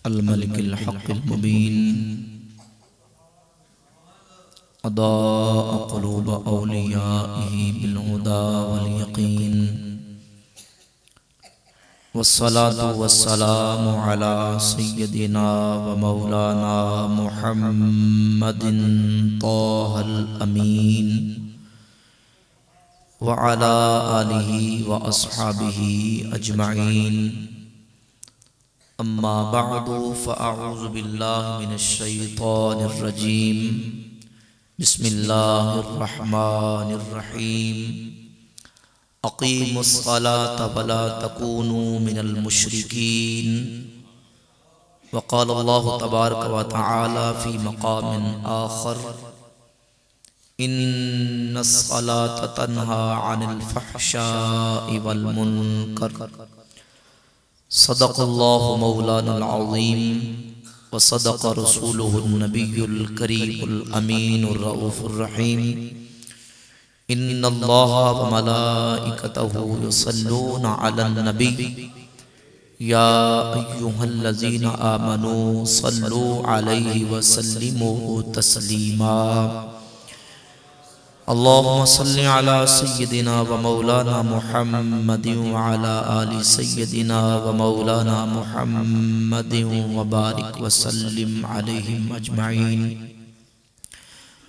अल मलिकिल हक़्क़िल मुबीन अदाअ क़ुलूब औलियाइही bill हुदा वल यक़ीन वस्सलातु वस्सलामु अला सय्यदिना व मौलाना मुहम्मदिन ताहल अमीन व अला आलिहि व अस्हाबिहि अजमईन। अम्मा बअदु फ़अऊज़ु बिल्लाहि मिनश शैतानिर रजीम। बिस्मिल्लाहिर रहमानिर रहीम। अक़ीमुस्सलाता वला तकूनू मिनल मुश्रिकीन। वक़ाल अल्लाहु तबारक व तआला फ़ी मक़ामिन आख़र इन्नस्सलाता तन्हा अनिल फ़हशाइ वल मुनकर। सदक़ल्लाहु मौलानाल अज़ीम व सदक़ रसूलुहुन नबियुल करीमुल अमीनुर रऊफ़ुर रहीम। इन्नल्लाहा व मलाइकतहु युसल्लूना अलन नबी या अय्युहल्लज़ीना आमनू सल्लू अलैहि व सल्लिमू तस्लीमा। अल्लाहुम्मा सल्लि अला सय्यिदिना व मौलाना मुहम्मदिन व अला आलि सय्यिदिना व मौलाना मुहम्मदिन व बारिक व सल्लिम अलैहिम अजमईन।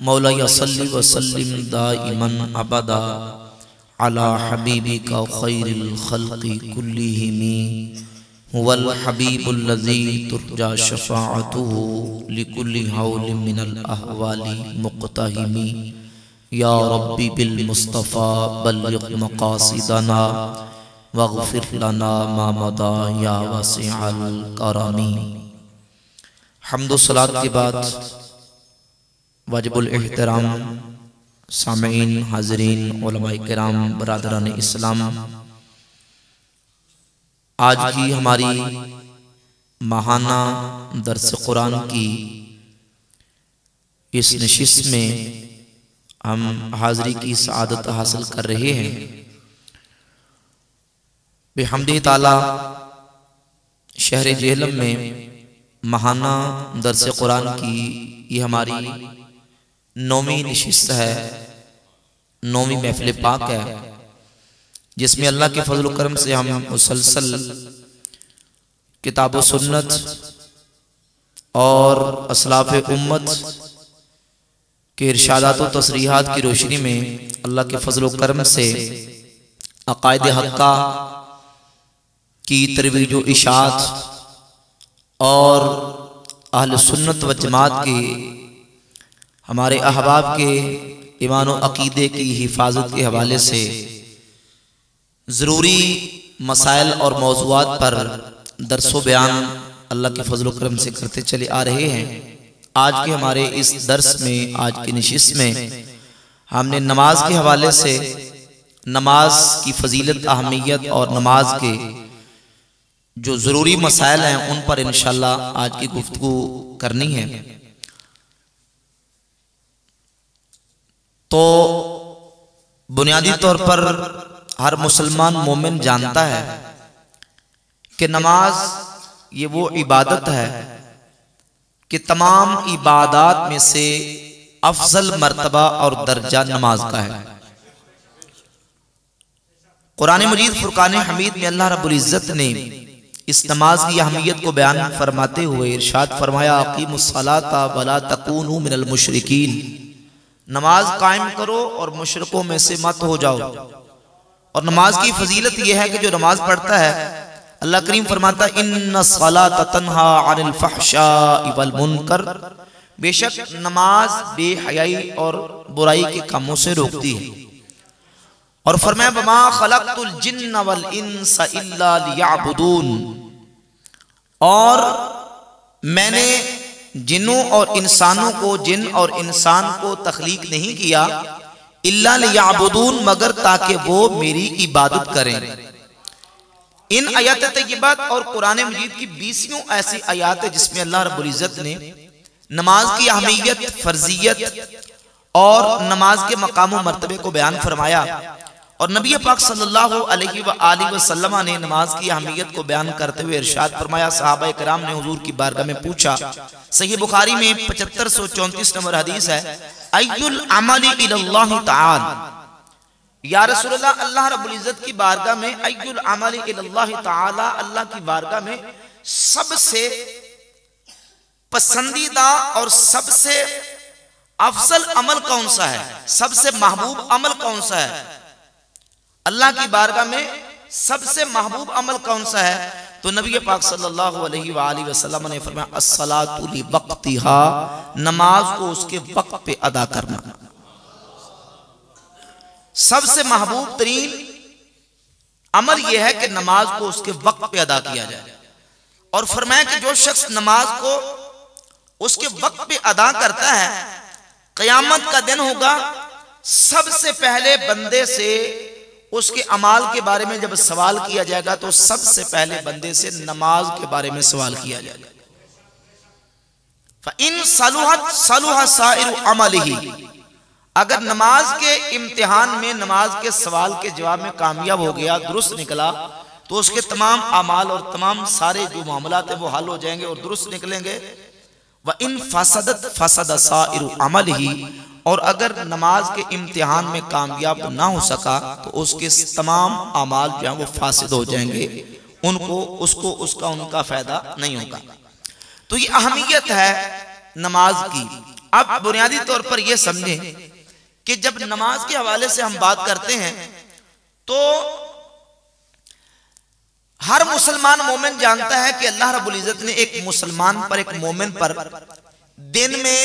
मौलाया सल्लि व सल्लिम दाइमन अबदा अला हबीबिका खैरिल खल्क़ि कुल्लिहिम हुवल हबीबुल्लज़ी तुरजा शफ़ाअतुहु लिकुल्लि हौलिन मिनल अहवालि मुक़्तहिमी। या रब्बी बिल मुस्तफ़ा बल्लिग़ मक़ासिदना वग़फ़िर लना मा मदा या वासिअल करमी। हम्दो सलात के बाद वाजिबुल एहतराम सामीन हाज़रीन उलमाए किराम बरादरान इस्लाम, आज की हमारी माहाना दर्स कुरान की इस नशिस्त में हम हाज़री की सआदत हासिल कर रहे हैं। बिहम्दि ताला शहर जेहलम में माहाना दर्स कुरान की ये हमारी 9वीं नशिस्त है, 9वीं महफिल पाक है, जिसमें अल्लाह के फजल व करम से हम मुसलसल किताब व सुन्नत और असलाफ़ उम्मत के इरशादात व तसरीहात की रोशनी में अल्लाह के फजल व करम से अक़ायद हक़्क़ा की तरवीज व इशाअत और अहल सुन्नत व जमात के हमारे अहबाब के ईमान व अक़ीदे की हिफाजत के हवाले से ज़रूरी मसाइल और मौज़ूआत पर दर्स व बयान अल्लाह के फजल व करम से करते चले आ रहे हैं। आज के हमारे इस दर्स में, आज की नशिस्त में हमने नमाज के हवाले से नमाज की फजीलत, अहमियत और नमाज के जो ज़रूरी मसाइल हैं उन पर इंशाअल्लाह आज की गुफ्तगू करनी है। तो बुनियादी तौर पर हर मुसलमान मोमिन जानता है कि नमाज ये वो इबादत है कि तमाम इबादात में से अफजल मर्तबा और दर्जा नमाज का है। कुरान मजीद फुरकान हमीद में अल्लाह रब्बुल इज्जत ने इस नमाज की अहमियत को बयान फरमाते हुए इरशाद फरमाया, अक़ीमुस्सलाता वला तकूनू मिनल मुशरिकीन। नमाज कायम करो और मुशरिकों में से मत हो जाओ। और नमाज की फजीलत यह है कि जो नमाज पढ़ता है, अल्लाह करीम फरमाता इन्नस्सलाता तन्हा अनिल फ़हशाइ वल मुनकर, बेशक नमाज बेहयाई और बुराई के कामों से रोकती है। और फरमाया वमा खलक़तुल जिन्न वल इंसा इल्ला लियअबुदून, और मैंने जिन्नों और इंसानों को, जिन और इंसान को तख्लीक नहीं किया इल्ला लियअबुदून, मगर ताकि वो मेरी इबादत करें। इन आयात तय्यबात और कुरान मजीद की 20 ऐसी आयात है जिसमें अल्लाह रब्बुल इज्जत ने नमाज की अहमियत, फर्जियत और नमाज के मकाम व मर्तबे को बयान फरमाया। और नबी पाक सल्लल्लाहु अलैहि वसल्लम ने नमाज की अहमियत को बयान करते हुए इरशाद फरमाया, सहाबा किराम ने हुजूर की बारगाह में पूछा, सही बुखारी में 7534 नंबर हदीस है, अय्युल अमली इलल्लाह ताला, या रसूलल्लाह, अल्लाह रब्बुल इज्जत की बारगाह में अय्युल अमली इलल्लाह ताला, अल्लाह की बारगाह में सबसे पसंदीदा और सबसे अफजल अमल कौन सा है, सबसे महबूब अमल कौन सा है, अल्लाह की बारगाह में सबसे महबूब अमल कौन सा है? तो नबी पाक सल्लल्लाहु अलैहि वसल्लम ने फरमाया, अस्सलातु ली वक्तिहा, नमाज को उसके वक्त पे अदा करना। सबसे महबूब तरीन अमल यह है कि नमाज को उसके वक्त पे अदा किया जाए। और फरमाया कि जो शख्स नमाज को उसके वक्त पे अदा करता है, क़यामत का दिन होगा, सबसे पहले बंदे से उसके अमाल के बारे में जब सवाल किया जाएगा तो सबसे पहले बंदे से नमाज के बारे में सवाल किया जाएगा। फ़इन सलुहत सलुह साइरु अमलिही, अगर नमाज के इम्तिहान में, नमाज के सवाल के जवाब में कामयाब हो गया, दुरुस्त निकला, तो उसके तमाम अमाल और तमाम सारे जो मामलात है वो हल हो जाएंगे और दुरुस्त निकलेंगे। व इन फसदत फसद साइरु अमलिही, और अगर नमाज के इम्तिहान में कामयाब ना हो सका तो उसके तमाम अमाल जो है वो फासिद हो जाएंगे, उसका उनका फायदा नहीं होगा। तो ये अहमियत है नमाज की। अब बुनियादी तौर पर यह समझें कि जब नमाज के हवाले से हम बात करते हैं तो हर मुसलमान मोमिन जानता है कि अल्लाह रब्बुल इज्जत ने एक मुसलमान पर, एक मोमिन पर दिन में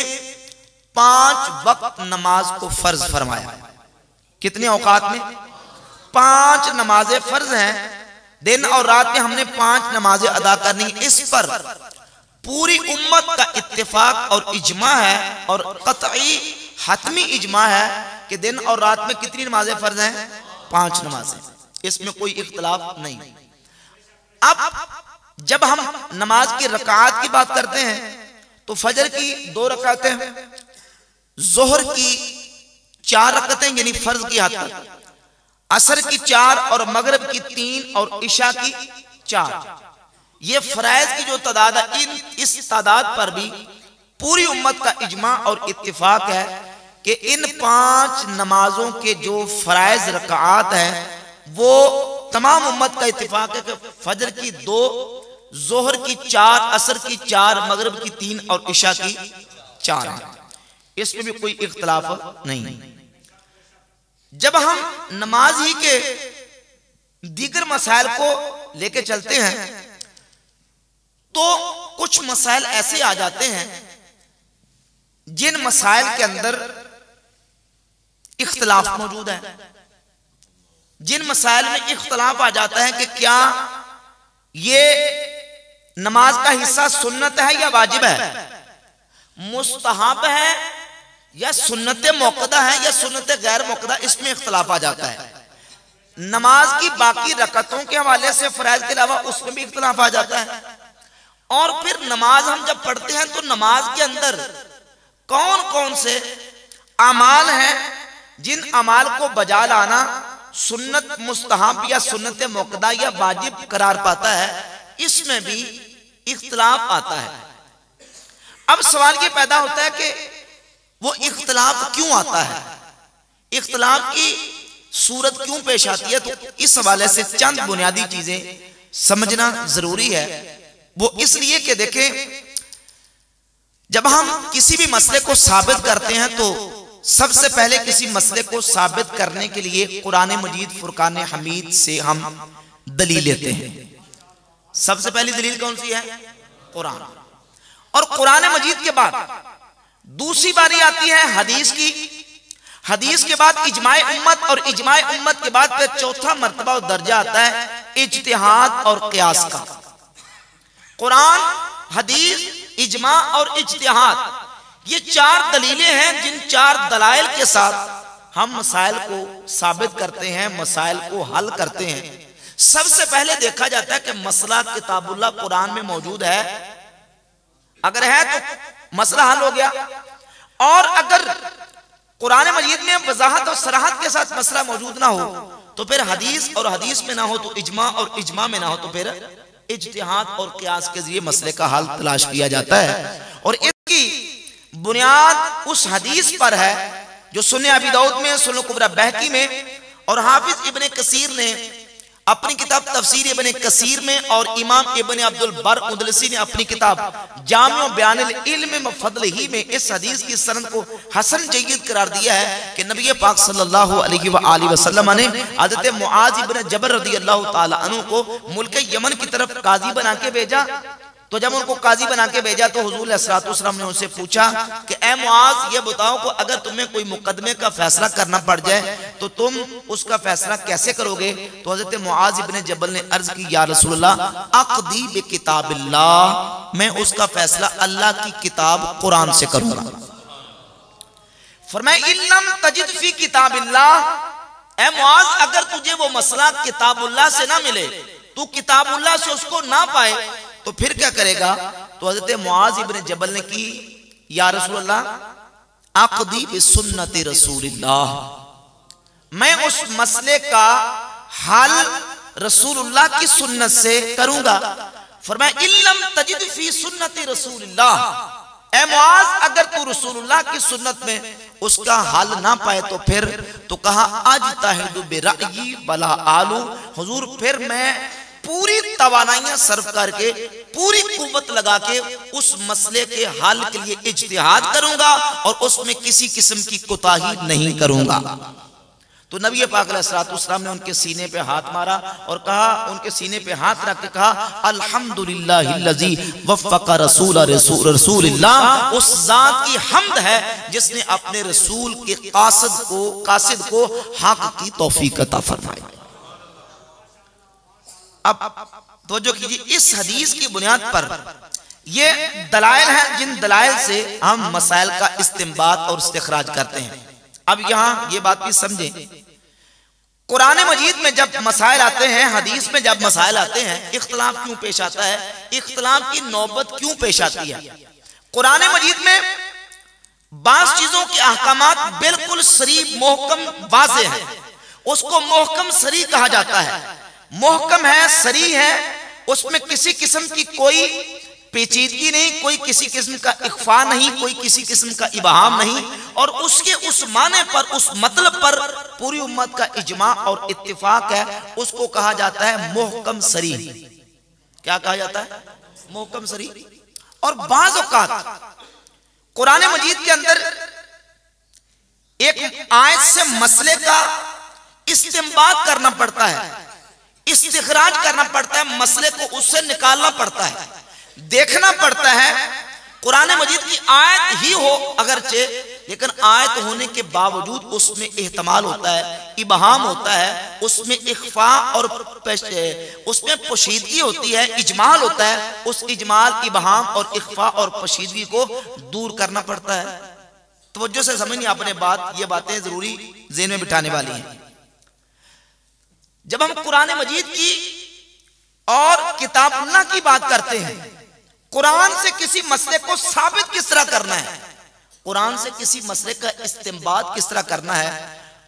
5 वक्त नमाज को फर्ज फरमाया। कितने औकात में? 5 नमाजें फर्ज हैं। दिन और रात में हमने 5 नमाजें अदा करनी। इस पर पूरी उम्मत का इत्तेफाक और इजमा है और कतई हतमी इजमा है कि दिन और रात में कितनी नमाजें फर्ज हैं? 5 नमाजें। इसमें कोई इख्तलाफ नहीं। अब जब हम नमाज की रकात की बात करते हैं तो फजर की 2 रकातें, जोहर की 4 रकातें यानी फर्ज की हद तक, असर की 4 और मगरिब की 3 और इशा की 4, ये फराइज की जो तादाद है, इस तादाद पर भी पूरी उम्मत का इजमा और इत्तिफाक है कि इन 5 नमाजों के जो फराइज रकात हैं वो तमाम उम्मत का इत्तिफाक है कि फजर की 2, जोहर की 4, असर की 4, मगरिब की 3 और इशा की 4 है। इसमें भी कोई इख्तलाफ नहीं। जब हम नमाज ही के दीगर मसाइल को लेके चलते हैं तो कुछ मसाइल ऐसे आ जाते हैं जिन मसाइल के अंदर इख्तलाफ मौजूद है। जिन मसाइल में इख्तलाफ आ जाता है कि क्या ये नमाज का हिस्सा सुन्नत है या वाजिब है, मुस्तहब है या सुन्नत मौक़दा है या सुन्नत गैर मौक़दा, इसमें इख्तलाफ आ जाता है। नमाज की बाकी रकतों के हवाले से फराइज के अलावा उसमें भी इख्तलाफ आ जाता है। और फिर नमाज हम जब पढ़ते हैं तो नमाज के अंदर कौन कौन से अमाल हैं जिन अमाल को बजा लाना सुन्नत मुस्तहब या सुन्नत मौक़दा या वाजिब करार पाता है, इसमें भी इख्तलाफ आता है। अब सवाल ये पैदा होता है कि वो इख्तलाफ क्यों आता है, इख्तलाफ की सूरत क्यों पेश आती है। तो इस हवाले से चंद बुनियादी चीजें समझना जरूरी है। वो इसलिए कि देखें, जब हम किसी भी मसले को साबित करते हैं तो सबसे पहले किसी मसले को साबित करने के लिए कुरान मजीद फुरकान हमीद से हम दलील लेते हैं। सबसे पहली दलील कौन सी है? कुरान। और कुरान मजीद के बाद दूसरी बारी आती है हदीस की। हदीस के बाद इजमाए उम्मत, और इजमाए उम्मत के बाद फिर चौथा मर्तबा और दर्जा आता है इज्तिहाद और क़ियास का। कुरान, हदीस, इजमा और इज्तिहाद, ये 4 दलीलें हैं जिन 4 दलाइल के साथ हम मसाइल को साबित करते हैं, मसाइल को हल करते हैं। सबसे पहले देखा जाता है कि मसला किताबुल्लाह कुरान में मौजूद है, अगर है तो मसला हल हो गया। और अगर कुरान मजीद में वजाहत और सराहत के साथ मसला मौजूद ना हो तो फिर हदीस, और हदीस में ना हो तो इजमा, और इजमा में ना हो तो फिर इज्तिहाद और क़ियास के जरिए मसले का हल तलाश किया जाता है। और इसकी बुनियाद उस हदीस पर है जो सुन्ने अबी दाऊद में, सुन्ने कुबरा बहकी में, और हाफिज इब्ने कसीर ने अपनी किताब तफसीर इब्ने कसीर में, और इमाम इब्ने अब्दुल बर उदलसी ने अपनी किताब जामिउ बयानिल इल्म व फज़लिही में इस हदीस की सनद को हसन जय्यद करार दिया है कि नबी पाक सल्लल्लाहु अलैहि व आलिहि वसल्लम ने हज़रत मुआज़ इब्न जबल रज़ियल्लाहु ताला अन्हु को मुल्क यमन की तरफ काजी बना के भेजा। तो जब उनको काजी बना के भेजा तो हुजूर अलैहिस्सलातु वस्सलाम ने उनसे पूछा कि ए मुआज़, ये बताओ कि अगर तुम्हें कोई मुकदमे का फैसला करना पड़ जाए तो तुम उसका फैसला कैसे करोगे? तो हज़रत मुआज़ इब्न जबल ने अर्ज की, या रसूलल्लाह, अक़दी बि किताबिल्लाह, मैं उसका फैसला अल्लाह की किताब कुरान से करूंगा। फरमाया इल्लम तजिद फी किताबिल्लाह, ए मुआज़, अगर तुझे वो मसला किताबुल्लाह से ना मिले, तू किताबुल्लाह से उसको ना पाए तो फिर क्या करेगा? तो हज़रत मुआज़ इब्न जबल ने की, या रसूलल्लाह, अक़दी बिसुन्नति रसूलिल्लाह, मैं उस मसले का हल रसूलुल्लाह की सुन्नत से करूंगा। फरमाया इल्लम तजिद फी सुन्नति रसूलिल्लाह, ए मुआज़, अगर तू रसूलुल्लाह की सुन्नत में उसका हल ना पाए तो फिर तो कहा अजतहिदु बिरअयी वला आलू, हुजूर फिर मैं पूरी तवानाइयां सर्व करके, पूरी कुव्वत लगा के उस मसले के हल के लिए इज्तिहाद करूंगा और उसमें किसी किस्म की कोताही नहीं करूंगा। तो नबी पाक अलैहिस्सलातु वस्सलाम ने उनके सीने पे हाथ मारा और कहा, उनके सीने पे हाथ रख के कहा, अल्हम्दुलिल्लाहिल्लज़ी वफ़्फ़क़ रसूलिल्लाह, उस जात की हम्द है जिसने अपने रसूल के कासिद को हक की तौफीक अता फरमाई। अब तवज्जो कीजिए, इस हदीस की बुनियाद पर ये दलाइल हैं जिन दलाइल से हम मसाइल का इस्तिंबात और इस्तिखराज करते हैं। अब यहां ये बात भी समझें, कुरान मजीद में जब मसाइल आते हैं, हदीस में जब मसाइल आते हैं, इख्तिलाफ क्यों पेश आता है, इख्तिलाफ की नौबत क्यों पेश आती है? कुरान मजीद में बास चीजों के अहकामात बिल्कुल सरी मोहकम वाज़े हैं, उसको मोहकम सरी कहा जाता है। मोहकम है, सरी है, उसमें किसी किस्म की कोई पेचीदगी नहीं, कोई किसी किस्म का इख्फा नहीं, कोई किसी किस्म का इबाहाम नहीं, और उसके उस माने पर, उस मतलब पर पूरी उम्मत का इजमा और इत्तिफाक है, उसको कहा जाता है मोहकम सरी। क्या कहा जाता है? मोहकम सरी। और बाज़ औक़ात कुरान मजीद के अंदर एक आयत से मसले का इस्तिंबात करना पड़ता है, इस्तिखराज करना पड़ता है, मसले को उससे निकालना पड़ता है, देखना पड़ता है। कुरान मजीद की आयत ही हो अगरचे, लेकिन आयत होने के बावजूद उसमें एहतमाल होता है, इबहाम होता है, उसमें इख्फा और उसमें पोशीदगी होती है, इजमाल होता है। उस इजमाल, इबहाम और इख्फा और पोशीदगी को दूर करना पड़ता है। तवज्जो से समझिए आपने बात, ये बातें जरूरी ज़हन में बिठाने वाली हैं। जब हम कुरान मजीद की और किताबुल्लाह की बात करते हैं, कुरान से किसी मसले को साबित किस तरह करना है, कुरान से किसी मसले का इस्तिंबात किस तरह करना है,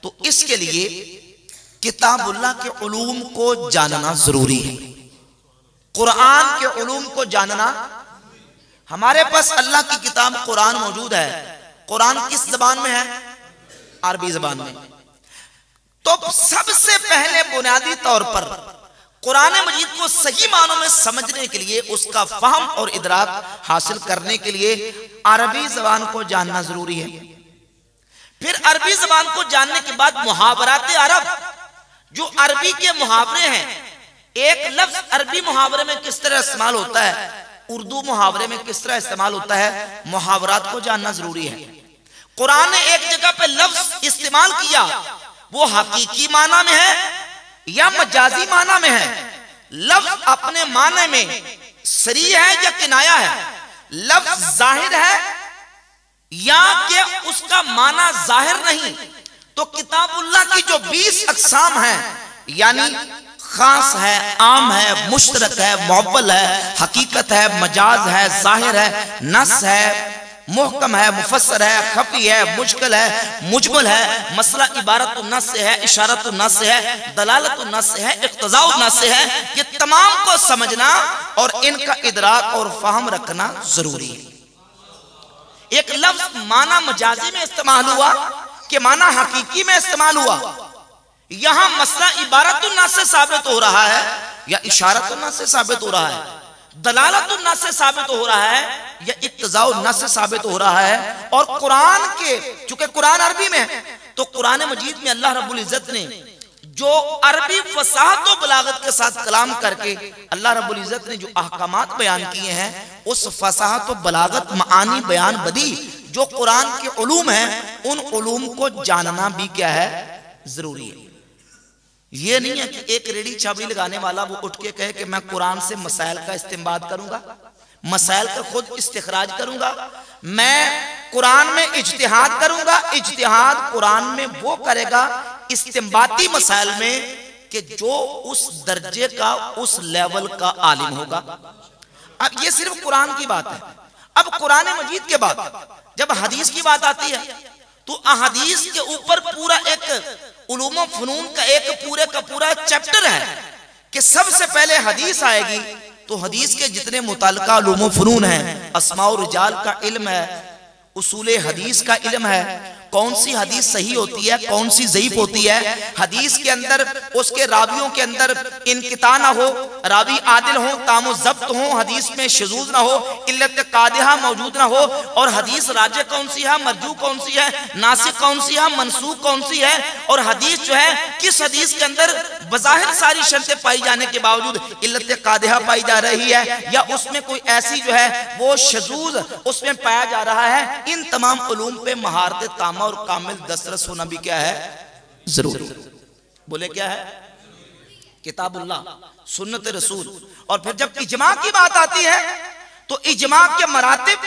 तो इसके लिए किताबुल्लाह के उलूम को जानना जरूरी है। कुरान के उलूम को जानना, हमारे पास अल्लाह की किताब कुरान मौजूद है। कुरान किस जबान में है? अरबी जबान में। तो सबसे पहले बुनियादी तौर पर कुरान मजीद को सही मानों में समझने के लिए, उसका फहम और इदराक हासिल करने के लिए अरबी जबान को जानना जरूरी है। फिर अरबी जबान को जानने के बाद मुहावरात अरब, जो अरबी के मुहावरे हैं, एक लफ्ज अरबी मुहावरे में किस तरह इस्तेमाल होता है, उर्दू मुहावरे में किस तरह इस्तेमाल होता है, मुहावरात को जानना जरूरी है। कुरान ने एक जगह पे लफ्ज इस्तेमाल किया, वो हकीकी माना में है या मजाजी माना में है, लफ्ज अपने माने में सरी है या किनाया है, लफ्ज जाहिर है या कि उसका माना जाहिर नहीं। तो किताबुल्लाह की जो 20 अक़साम है, यानी खास है, आम है, मुश्तरक है, मुअव्वल है, हकीकत है, मजाज है, जाहिर है, नस है, मुहकम है, मुफस्सर है, खफी है, मुश्किल है, मुजमल है, मसला इबारत नस से है, इशारत नस से है, दलालत नस से है, इक्तज़ाउ नस से है। ये तमाम को समझना और इनका इदराक और फहम रखना जरूरी है। एक लफ्ज माना मजाजी में इस्तेमाल हुआ कि माना हकीकी में इस्तेमाल हुआ। यहां मसला इबारत नस से साबित हो रहा है या इशारत नस से साबित हो रहा है, दलालत नस से साबित हो रहा है या इक्तज़ाउ नस से साबित हो रहा है। और कुरान के, चूंकि कुरान अरबी में है, तो कुरान मजीद में अल्लाह रब्बुल इज्जत ने जो अरबी फसाहत और बलागत के साथ कलाम करके अल्लाह रब्बुल इज्जत ने जो अहकामात बयान किए हैं, उस फसाहत और बलागत, मानी, बयान, बदी जो कुरान के उलूम है, उन उलूम को जानना भी क्या है, जरूरी है। ये नहीं है कि एक रेडी चाबी लगाने वाला वो उठ के कहे कि मैं कुरान से मसाइल का इस्तेमाल करूंगा, मसाइल का खुद इस्तिखराज करूंगा, मैं कुरान में इज्तिहाद करूंगा। इज्तिहाद कुरान में वो करेगा इस्तिंबाती मसाइल में कि जो उस दर्जे का, उस लेवल का आलिम होगा। अब ये सिर्फ कुरान की बात है। अब कुरान मजीद के बाद जब हदीस की बात आती है तो अहदीस के ऊपर पूरा एक उलूम व फनून का एक पूरे का पूरा चैप्टर है कि सबसे पहले हदीस आएगी तो हदीस के जितने मुताल्लिका उलूम व फनून हैं, अस्मा और रिजाल का इल्म है, उसूले हदीस का इल्म है, कौन सी हदीस सही होती है, कौन सी ज़ईफ होती है, हदीस के अंदर उसके रावियों के अंदर इनकिता ना हो, रावी आदिल हो, तामो ज़ब्त हो, हदीस में शुज़ूज़ ना हो, इल्लत कादिहा मौजूद ना हो, और हदीस राजे कौन सी है, मरजू कौन सी है, नासिक कौन सी है, मनसूख कौन सी है, और हदीस जो है किस हदीस के अंदर बज़ाहिर सारी शर्तें पाई जाने के बावजूद इल्लत कादिहा पाई जा रही है, या उसमें कोई ऐसी जो है वो शुज़ूज़ उसमें पाया जा रहा है। इन तमाम उलूम पे महारत तामा और कामिल दस्तरस होना भी क्या है, जरूरी। बोले क्या है, किताबुल्लाह, सुन्नत रसूल। और फिर जब इजमा की बात आती है तो इजमा के मरातिब,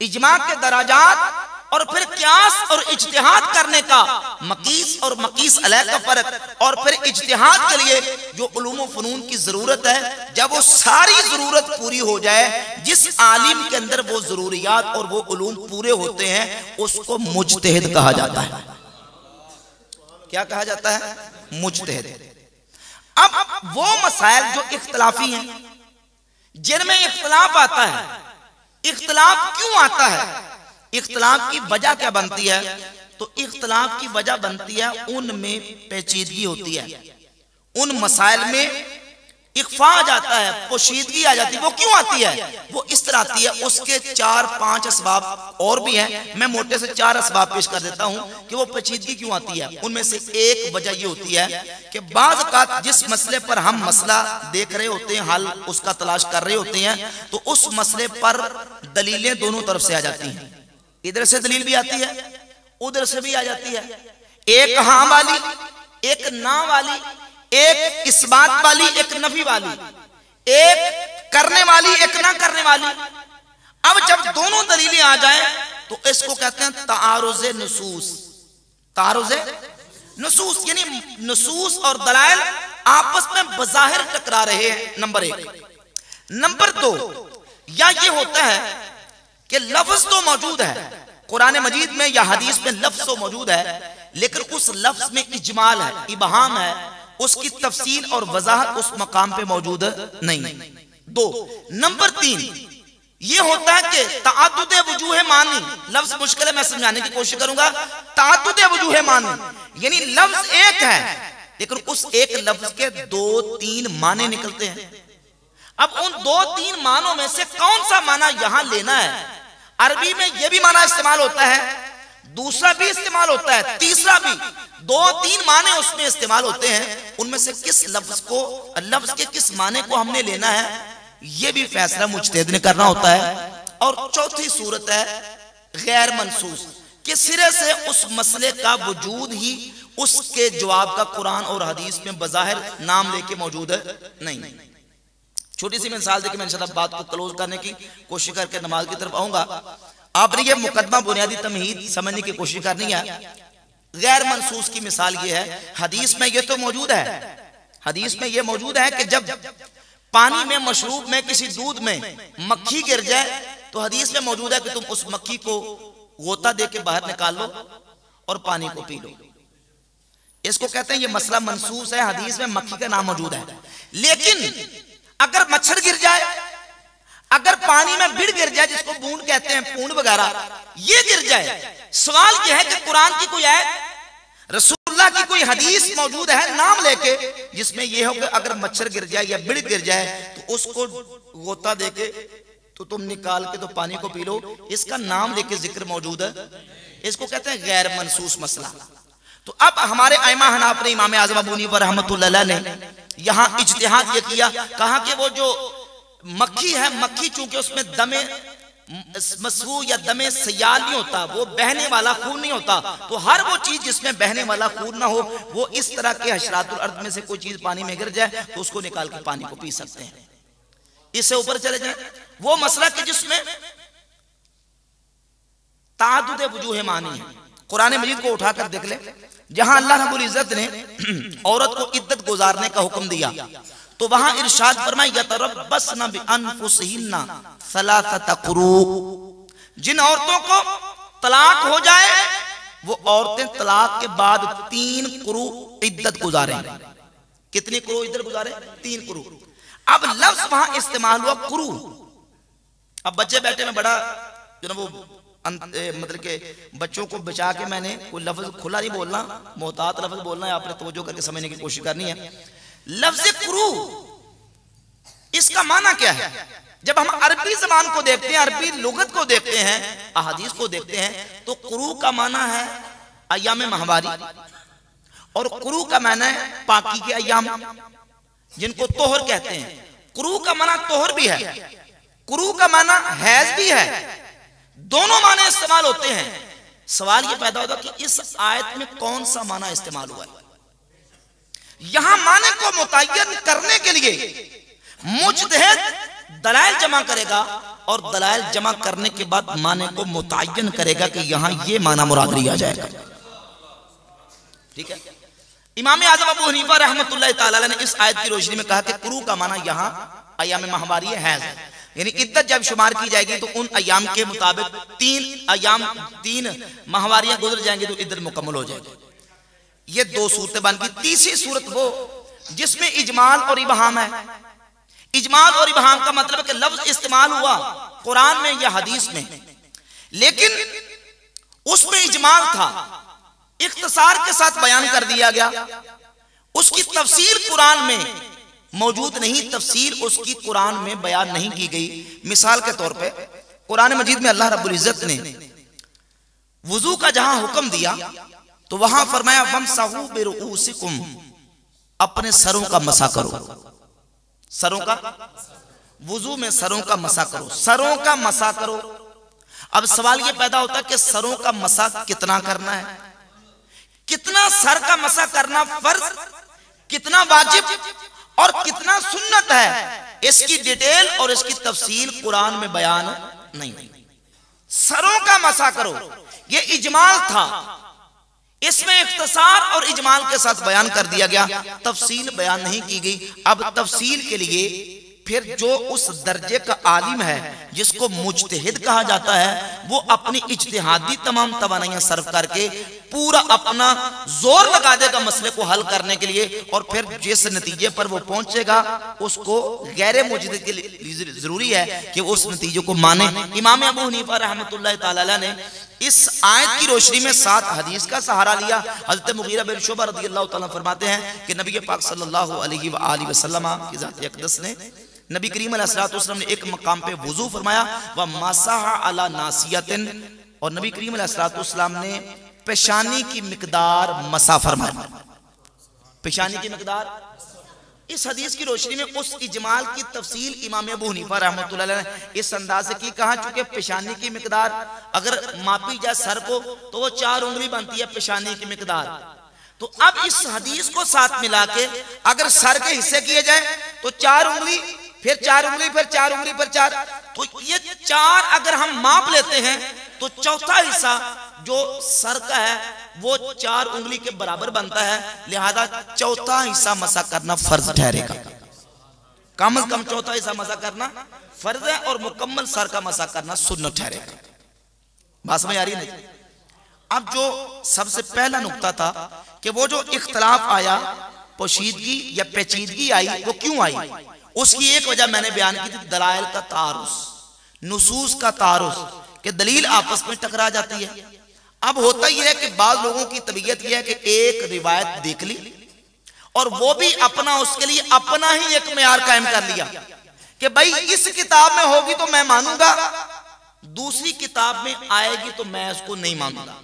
इजमा के दराजात, और फिर क्यास और इज्तिहाद करने का मकीस और मकीस अलह का फर्क, और फिर इज्तिहाद के लिए जो उलूम व फनून की जरूरत है, जब वो सारी जरूरत पूरी हो जाए, जिस आलिम के अंदर वो जरूरियात और वो उलूम पूरे होते हैं, उसको मुज्तहिद कहा जाता है। क्या कहा जाता है, मुज्तहिद। अब वो मसाइल जो इख्तलाफी हैं, जिनमें इख्तलाफ आता है, इख्तलाफ क्यों आता है, इख्तलाफ की वजह क्या बनती है, तो इख्तलाफ की वजह बनती है उनमें पेचीदगी होती है, उन मसाइल में इख्फा आ जाता है, पोशीदगी आ जाती है। वो क्यों आती है, वो इस तरह आती है, उसके 4-5 असबाब और भी हैं, मैं मोटे से 4 असबाब पेश कर देता हूं कि वो पेचीदगी क्यों आती है। उनमें से एक वजह ये होती है कि बाज़ औक़ात जिस मसले पर हम मसला देख रहे होते हैं, हल उसका तलाश कर रहे होते हैं, तो उस मसले पर दलीलें दोनों तरफ से आ जाती हैं। इधर से दलील भी आती है, उधर से भी आ जाती है, एक हाँ वाली, एक ना वाली, एक इस बात वाली, एक नफी वाली, एक करने वाली, एक ना करने वाली। अब जब दोनों दलीलें आ जाएं तो इसको कहते हैं तारुज़े नुसूस। तारुज़े नुसूस यानी नुसूस और दलाइल आपस में बज़ाहिर टकरा रहे हैं, नंबर 1। नंबर 2, या ये होता है कि लफ्ज तो मौजूद है कुरान मजीद में या हदीस में, लफ्ज तो मौजूद है, लेकिन उस लफ्ज में इजमाल है, इबहाम है, उसकी तफसील और वजाहत उस मकाम पे मौजूद नहीं। 2, नंबर 3 ये होता है कि ताअद्दुद वजूह मानी, लफ्ज मुश्किल है, मैं समझाने की कोशिश करूंगा। ताअद्दुद वजूह मानी यानी लफ्ज एक है, लेकिन उस एक लफ्ज के 2-3 माने निकलते हैं। अब उन 2-3 मानों में से कौन सा माना यहां लेना है। अरबी में यह भी माना इस्तेमाल होता है, दूसरा भी इस्तेमाल होता है, तीसरा भी, 2-3 माने उसमें इस्तेमाल होते हैं। उनमें से किस लफ्ज को, लफ्ज के किस माने को हमने लेना है, यह भी फैसला मुज्तहिद ने करना होता है। और चौथी सूरत है गैर मनसूस, कि सिरे से उस मसले का वजूद ही उसके जवाब का कुरान और हदीस में बज़ाहिर नाम लेके मौजूद नहीं। छोटी सी मिसाल देके मैं इंशाअल्लाह बात को क्लोज करने की कोशिश करके नमाज की तरफ आऊंगा। आपने ये मुकदमा बुनियादी तमहीद समझने की कोशिश करनी है। गैर मनसूस की मिसाल ये है, हदीस में ये तो मौजूद है, हदीस में ये मौजूद है कि जब पानी में, मशरूब में, किसी दूध में मक्खी गिर जाए तो हदीस में मौजूद है कि तुम उस मक्खी को गोता दे के बाहर निकाल लो और पानी को पी लो। इसको कहते हैं, ये मसला मनसूस है, हदीस में मक्खी का नाम मौजूद है। लेकिन अगर मच्छर गिर जाए, अगर पानी में बिड़ गिर जाए, जिसको बूंद कहते हैं, पूंड वगैरह, ये गिर जाए, सवाल यह है कि कुरान की कोई आयत, रसूलुल्लाह की कोई हदीस मौजूद है नाम लेके जिसमें यह हो कि अगर मच्छर गिर जाए या बिड़ गिर जाए तो उसको गोता देके तो तुम निकाल के तो पानी को पी लो, इसका नाम लेके जिक्र मौजूद है। इसको कहते हैं गैर मनसूस मसला। तो अब हमारे आइमा हनाफ ने, इमाम आज़म अबू हनीफा रहमतुल्लाह अलैह ने यहाँ इज्तिहाद ये किया, कहा कि वो जो मक्खी है, मक्खी चूंकि उसमें दमे मसफू या दमे सयाल नहीं होता, वो बहने वाला खून नहीं होता, तो हर वो चीज जिसमें बहने वाला खून ना हो, वो इस तरह के हशरातुल अर्द में से कोई चीज पानी में गिर जाए तो उसको निकाल के पानी को पी सकते हैं। इससे ऊपर चले जाए वो मसला कि जिसमें ताअद्दुद वजूह मानी है। कुरान मजीद को उठाकर देख ले, जहां अल्लाह रब्बुल इज्जत ने औरत को इद्दत गुजारने का हुक्म दिया तो वहां इरशाद फरमाया, यतरब्बस्न बिअनफुसिहिन्ना सलासत कुरू, जिन औरतों को तलाक हो जाए वो औरतें तलाक के बाद 3 कुरू इद्दत गुजारें। कितनी कुरू इद्दत गुजारे? 3 कुरू। अब लफ्ज वहां इस्तेमाल हुआ कुरू। अब बच्चे बैठे में बड़ा जो ना वो मतलब के बच्चों को बचा के मैंने कोई लफ्ज खुला नहीं बोलना, मोहतात लफ्ज बोलना है, आपने तवज्जो करके समझने की कोशिश करनी है। लफ्ज कुरू इसका माना क्या है? जब हम अरबी जबान को देखते हैं, अरबी लुगत को देखते हैं, अहादीस को देखते हैं, तो कुरू का माना है अय्याम माहवारी और कुरू का माना है पाकी के अय्याम, जिनको तोहर कहते हैं। कुरू का माना तोहर भी है, कुरू का माना हैज भी है, दोनों माने इस्तेमाल होते हैं। सवाल यह पैदा होता कि इस आयत में कौन सा माना इस्तेमाल हुआ है? यहां माने को मुतय्यन करने के लिए मुज्तहिद दलाइल जमा करेगा और दलाइल जमा करने के बाद माने को मुतय्यन करेगा कि यहां ये माना मुराद लिया जाएगा। ठीक है। इमाम आज़म अबू हनीफा रहमतुल्लाह ताला अलैह ने इस आयत की रोशनी में कहा कि कुरू का माना यहां अय्याम माहवारी है, यानी इद्दत जब शुमार की जाएगी तो उन अय्याम के मुताबिक 3 माहवारियां गुजर जाएंगी तो इद्दत मुकम्मल हो जाएगी। ये 2 सूरतें बन गई। तीसरी सूरत वो जिसमें इजमाल और इबहाम है। इजमाल और इबहाम का मतलब है कि लफ्ज इस्तेमाल हुआ कुरान में या हदीस में, लेकिन उसमें इजमाल था, इख्तिसार के साथ बयान कर दिया गया, उसकी तफसील कुरान में मौजूद नहीं, तफसील उसकी कुरान में बयान नहीं की गई। मिसाल के तौर पे कुरान मजीद में अल्लाह रब्बुल इज्जत ने वुजू का जहां हुक्म दिया तो वहां फरमाया वमसहू बिरुऊसिकुम, अपने सरों का मसा करो। सरों का, वुजू में सरों का मसा करो, सरों का मसा करो। अब सवाल यह पैदा होता है कि सरों का मसा कितना करना है, कितना सर का मसा करना फर्ज, कितना वाजिब और कितना सुन्नत है, इसकी डिटेल और इसकी तफसील कुरान में बयान नहीं। सरों का मसा करो ये इजमाल था, इसमें इख्तिसार और इजमाल के साथ बयान कर दिया गया, तफसील बयान नहीं की गई। अब तफसील के लिए फिर जो उस दर्जे का आलिम है जिसको मुज्तहिद कहा जाता है, वो अपनी इज्तिहादी तमाम तवानाइयां सर्व करके पूरा अपना जोर लगा देगा मसले को हल करने के लिए, और फिर जिस नतीजे पर वो पहुंचेगा उसको गैर मुज्तहिद के लिए जरूरी है कि उस नतीजे को माने। इमाम अबू हनीफा रहमतुल्लाह ताला अलैह ने इस आयत की रोशनी में 7 हदीस का सहारा लिया। हज़रत मुगीरा बिन शुबा रज़ियल्लाहु ताला फरमाते हैं कि नबी पाक सल्लल्लाहु अलैहि व सल्लम की ज़ात अक़दस ने, नबी करीम अलैहिस्सलातु वस्सलाम ने एक मकाम पे वुजू फरमाया व मसहा अला नासियतिन, और नबी करीम अलैहिस्सलातु वस्सलाम ने पेशानी की मिकदार मसा फरमाया। पेशानी की मिकदार, इस हदीस की रोशनी में उस इजमाल की तफसील इमाम अबू हनीफा रहमतुल्लाह अलैह ने इस अंदाज से की, कहा चूंकि पेशानी की मिकदार अगर मापी जाए सर को तो वो 4 उंगली बनती है पेशानी की मिकदार। तो अब इस हदीस को साथ मिला के अगर सर के हिस्से किए जाए तो 4 उंगली, फिर 4 उंगली, फिर 4 उंगली, फिर 4, तो ये 4 अगर हम माप लेते हैं तो चौथा हिस्सा जो सर का है वो 4 उंगली के बराबर बनता है, लिहाजा चौथा हिस्सा मसा करना फर्ज ठहरेगा। कम से कम चौथाई सा मसा करना फर्ज है और मुकम्मल सर का मसा करना सुन्नत ठहरेगा। बात समझ आ रही है? अब जो सबसे पहला नुक्ता था कि वो जो इख्तलाफ आया, पोशीदगी या पेचीदगी आई, वो क्यों आई? उसकी एक वजह मैंने बयान की थी, दलाइल का तारुस, नुसूस का तारुस, कि दलील आपस में टकरा जाती है। अब होता यह है कि बाद लोगों की तबीयत यह है कि एक रिवायत देख ली और वो भी अपना, उसके लिए अपना ही एक मेयार कायम कर लिया कि भाई इस किताब में होगी तो मैं मानूंगा, दूसरी किताब में आएगी तो मैं उसको नहीं मानूंगा।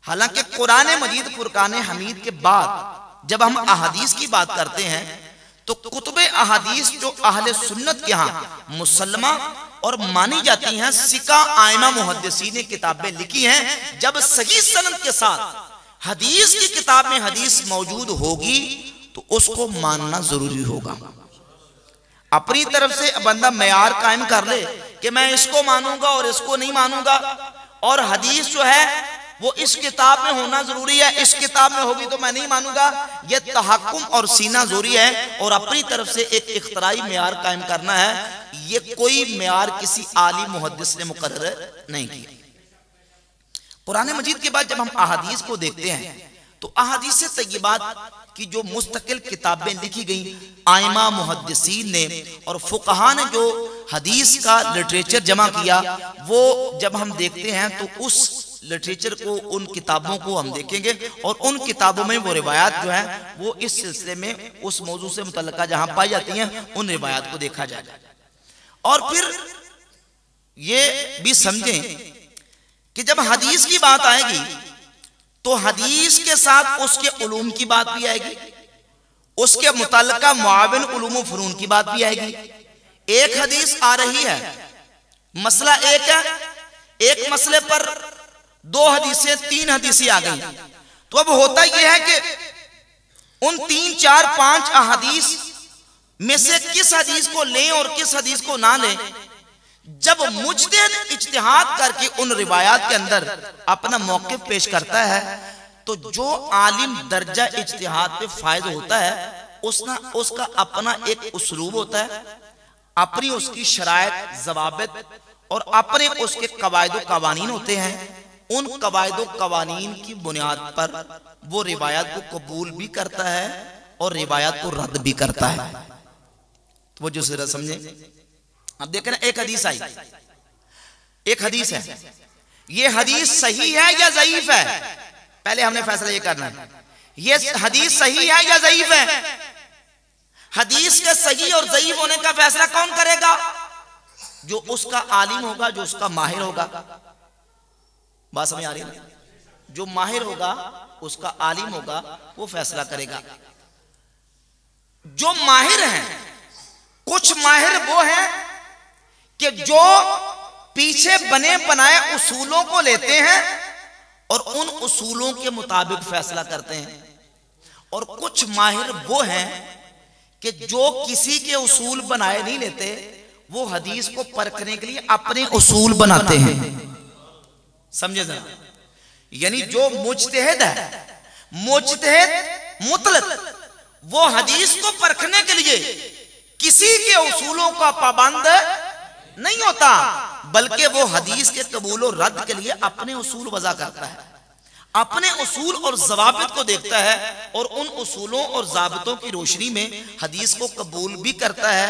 हालांकि कुरान मजीद फुरकान हमीद के बाद जब हम अहादीस की बात करते हैं तो कुतुबे अहादीस जो अहले सुन्नत के यहाँ मुसल्लमा और मानी जाती हैं, सिका आइमा मुहद्दिसीन ने किताबें लिखी हैं। जब सही सनद के साथ हदीस की किताब में हदीस मौजूद होगी तो उसको मानना जरूरी होगा। अपनी तरफ से बंदा मेयार कायम कर ले कि मैं इसको मानूंगा और इसको नहीं मानूंगा, और हदीस जो है वो इस किताब में होना जरूरी है, इस किताब में होगी तो मैं नहीं मानूंगा, ये तहक्कुम और सीना जोरी है और अपनी तरफ से एक इख्तराई मेयार कायम करना है। ये कोई मेयार किसी आलिम मुहद्दिस ने मुकर्रर नहीं किया। कुरान मजीद के बाद जब हम अहादीस को देखते हैं तो अहादीस से तय्यबात की जो मुस्तकिल किताबें लिखी गई आइमा मुहद्दिसीन ने और फुकहा ने जो हदीस का लिटरेचर जमा किया, वो जब हम देखते हैं तो उस लिटरेचर को, उन किताबों को हम देखेंगे और उन किताबों में वो रिवायात जो है वो इस सिलसिले में उस मौजू से मुतल्लिका जहां पाई जाती हैं उन रिवायात को देखा जाए। और फिर ये भी समझें कि जब हदीस की बात आएगी तो हदीस के साथ उसके उलूम की बात भी आएगी, उसके मुतल्लिका मुआविन उलूम फुनून की बात भी आएगी। एक हदीस आ रही है, मसला एक है, एक मसले पर दो हदीसें, तीन हदीसें आ गई, तो अब होता यह है कि उन 3, 4, 5 अहादीस में से किस हदीस को लें और किस हदीस को ना लें। जब मुज्तहिद इज्तिहाद करके उन रिवायात के अंदर अपना मौक़िफ़ पेश करता है तो जो आलिम दर्जा इज्तिहाद पे फायद होता है उसका अपना एक उसलूब होता है, अपनी उसकी शराइत, ज़वाबित और अपने उसके कवायद कवानीन होते हैं। उन कवायद कवानीन की बुनियाद पर वो रिवायत को कबूल भी करता है और रिवायत को रद्द भी करता है। तो वो जो जरा समझे। अब देखें ना, एक हदीस आई, एक हदीस है, ये हदीस सही है या ज़ईफ है? पहले हमने फैसला ये करना है, ये हदीस सही है या ज़ईफ है। हदीस के सही और ज़ईफ होने का फैसला कौन करेगा? जो उसका आलिम होगा, जो उसका माहिर होगा। बात समझ आ रही है? जो माहिर होगा, उसका आलिम होगा, वो फैसला करेगा। जो माहिर हैं, कुछ माहिर वो हैं कि जो पीछे बने बनाए उसूलों को लेते हैं और उन उसूलों के मुताबिक फैसला करते हैं, और कुछ माहिर वो हैं कि जो किसी के उसूल बनाए नहीं लेते, वो हदीस को परखने के लिए अपने उसूल बनाते हैं। समझे जरा? यानी जो मुज्तहिद है, मुज्तहिद मुतलक, वो हदीस को परखने के लिए किसी के उसूलों का पाबंद नहीं होता, बल्कि वो हदीस के कबूल और रद्द के लिए अपने उसूल वज़ा करता है, अपने उसूल और ज़वाबित को देखता है और उन उसूलों और ज़ाबितों की रोशनी में हदीस को कबूल भी करता है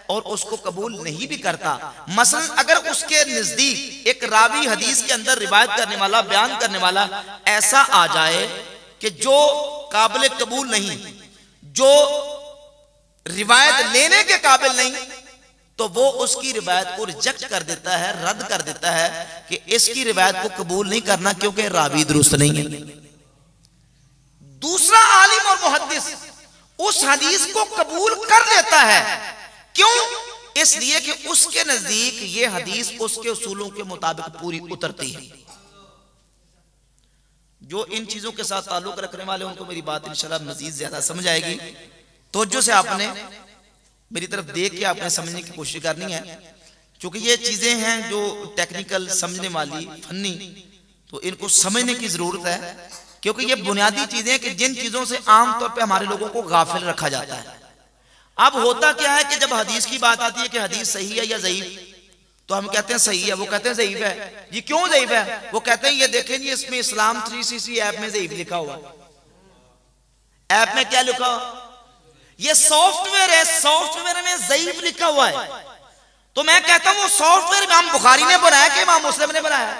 और उसको कबूल नहीं भी करता। मसलन अगर उसके नजदीक एक रावी हदीस के अंदर रिवायत करने वाला, बयान करने वाला ऐसा आ जाए कि जो काबिल कबूल नहीं, जो रिवायत लेने के काबिल नहीं, तो वो उसकी रिवायत को रिजेक्ट कर देता है, रद्द कर देता है कि इसकी रिवायत को कबूल नहीं करना क्योंकि रावी दुरुस्त नहीं है। दूसरा आलिम और मुहद्दिस उस हदीस को कबूल कर लेता है, क्यों? इसलिए कि उसके नजदीक ये हदीस उसके उसूलों के मुताबिक पूरी उतरती है। जो इन चीजों के साथ ताल्लुक रखने वाले उनको मेरी बात इंशाल्लाह मजीद ज्यादा समझ आएगी। तवज्जो से आपने मेरी तरफ देख के आपने समझने की कोशिश करनी है, क्योंकि ये चीजें हैं जो टेक्निकल समझने वाली, फन्नी, तो इनको समझने की जरूरत है, क्योंकि ये बुनियादी चीजें कि जिन चीजों से आमतौर पे हमारे लोगों को गाफिल रखा जाता है। अब होता क्या है कि जब हदीस की बात आती है कि हदीस सही है या ज़ईफ, तो हम कहते हैं सही है, वो कहते हैं ज़ईफ है। ये क्यों ज़ईफ है? वो कहते हैं ये देखें जी, इसमें इस्लाम 3CC ऐप में ज़ईफ लिखा हुआ। ऐप में क्या लिखा? ये सॉफ्टवेयर है, सॉफ्टवेयर में ज़ईफ लिखा हुआ है। तो मैं कहता हूं वो सॉफ्टवेयर इमाम बुखारी ने बनाया कि इमाम मुस्लिम ने बनाया?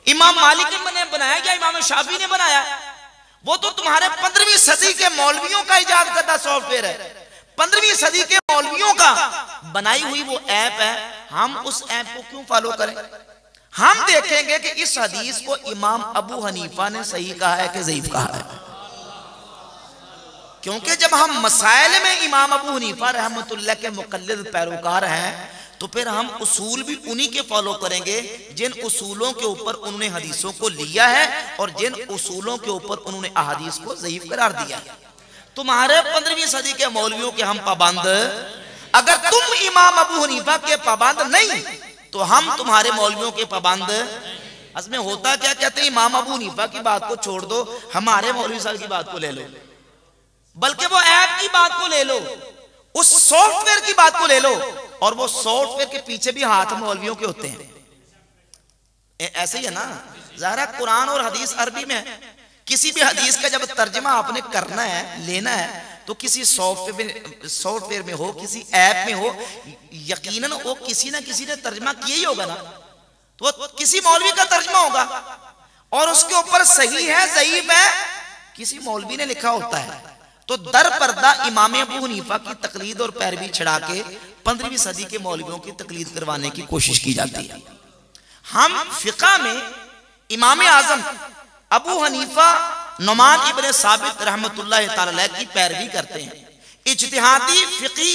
इमाम मालिक ने बनाया या इमाम शाफी ने बनाया? वो तो तुम्हारे 15वीं सदी के मौलवियों का इजाद करता सॉफ्टवेयर है। 15वीं सदी के मौलवियों का बनाई हुई वो ऐप है। हम उस ऐप को क्यों फॉलो करें? हम देखेंगे कि इस हदीस को इमाम अबू हनीफा ने सही कहा है कि ज़ईफ कहा है। क्योंकि जब हम मसाइल में इमाम अबू हनीफा रहमतुल्लाह के मुक़ल्लिद पैरोकार हैं, तो फिर हम उसूल भी उन्हीं के फॉलो करेंगे जिन उसूलों के ऊपर उन्होंने हदीसों को लिया है और जिन उसूलों के ऊपर उन्होंने अहादीस को ज़ईफ करार दिया है। तुम्हारे 15वीं सदी के मौलवियों के हम पाबंद, अगर तुम इमाम अबू हनीफा के पाबंद नहीं तो हम तुम्हारे मौलवियों के पाबंद। असमें होता क्या, कहते हैं इमाम अबू हनीफा की बात को छोड़ दो, हमारे मौलवी साहब की बात को ले लो, बल्कि वो ऐप की बात को ले लो, उस सॉफ्टवेयर की बात को ले लो, और वो सॉफ्टवेयर के पीछे भी हाथ मौलवियों के होते हैं। ऐसे ही है ना, ज़ाहिर है कुरान और हदीस अरबी में है। किसी भी हदीस का जब तर्जमा आपने करना है, लेना है, तो किसी सॉफ्टवेयर में हो, किसी ऐप में हो, यकीनन वो किसी ना किसी ने तर्जमा किया ही होगा ना, तो किसी मौलवी का तर्जमा होगा और उसके ऊपर सही है ज़ईफ है किसी मौलवी ने लिखा होता है। तो दर पर्दा इमाम अबू हनीफा की तकलीद और पैरवी छड़ा के 15वीं सदी के मौलवियों की तकलीद करवाने की कोशिश की जाती है। हम फिक़ा में इमाम आज़म अबू हनीफा नुमान इब्न साबित रहमतुल्लाह तआला अलैह की पैरवी करते हैं। इज्तिहादी फिक़ी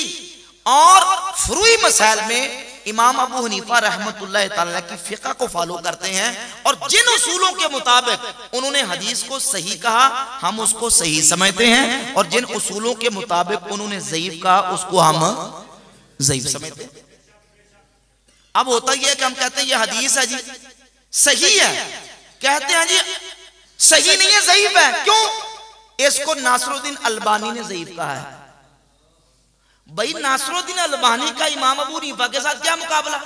और फुरूई मसाइल में इमाम अबू हनीफा रहमतुल्लाह तआला अलैह की फिक़ा को फॉलो करते हैं और जिन उसूलों के मुताबिक उन्होंने हदीस को सही कहा हम उसको सही समझते हैं, और जिन उसूलों के मुताबिक उन्होंने ज़ईफ कहा उसको हम ज़ईफ समझते हैं। अब होता यह है कि हम कहते हैं यह हदीस है जी सही है, कहते हैं जी सही नहीं है, ज़ईफ है। क्यों? इसको नासरुद्दीन अलबानी ने ज़ईफ कहा है। भाई नासरुद्दीन अलबानी का इमाम अबू हनीफा के साथ क्या मुकाबला?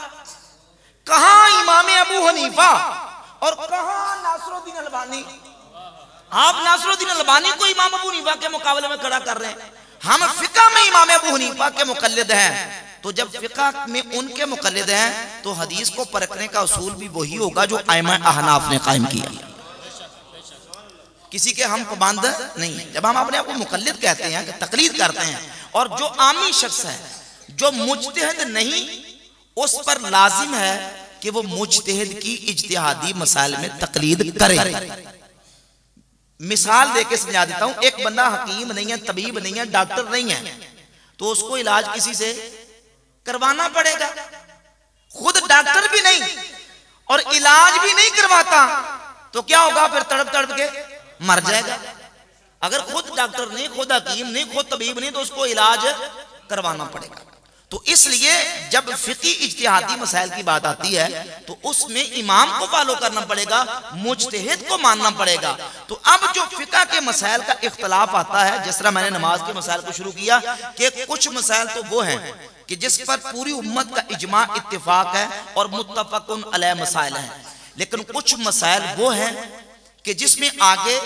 कहां इमाम अबू हनीफा और कहां नासरुद्दीन अलबानी? आप नासरुद्दीन अलबानी को इमाम अबू हनीफा के मुकाबले में खड़ा कर रहे हैं। हम फिक़ा में इमाम अबू हनीफा के मुक़ल्लिद हैं, तो जब फिक़ा में उनके मुक़ल्लिद हैं तो हदीस को परखने का उसूल भी वही होगा जो आइमा अहनाफ ने कायम किया। किसी के हम पाबंद नहीं है। जब हम अपने आप को मुक़ल्लिद कहते हैं कि तकलीद करते हैं, और जो आमी शख्स है जो मुज्तहिद नहीं, उस पर लाजिम है कि वो मुज्तहिद की इज्तिहादी मसाइल में तकलीद करे। मिसाल देके समझा देता हूं। एक बंदा हकीम नहीं है, तबीब नहीं है, डॉक्टर नहीं है, तो उसको इलाज किसी से करवाना पड़ेगा। खुद डॉक्टर भी नहीं और इलाज भी नहीं करवाता तो क्या होगा? फिर तड़प तड़प के मर जाएगा। अगर खुद डॉक्टर नहीं, खुद हकीम नहीं, खुद तबीब नहीं, तो उसको इलाज करवाना पड़ेगा। तो इसलिए जब फिक़ी इज्तिहादी मसाइल की बात आती है तो उसमें इमाम को फॉलो करना पड़ेगा, मुज्तहिद को मानना पड़ेगा। तो अब जो फिक़ा के मसाइल का इख्तलाफ आता है, जिस तरह मैंने नमाज के मसाइल को शुरू किया कि कुछ मसाइल तो वो हैं कि जिस पर पूरी उम्मत का इजमा इत्तिफाक है और मुत्तफ़क़ुन अलैह मसाइल हैं, लेकिन कुछ मसाइल वो हैं कि जिसमें आगे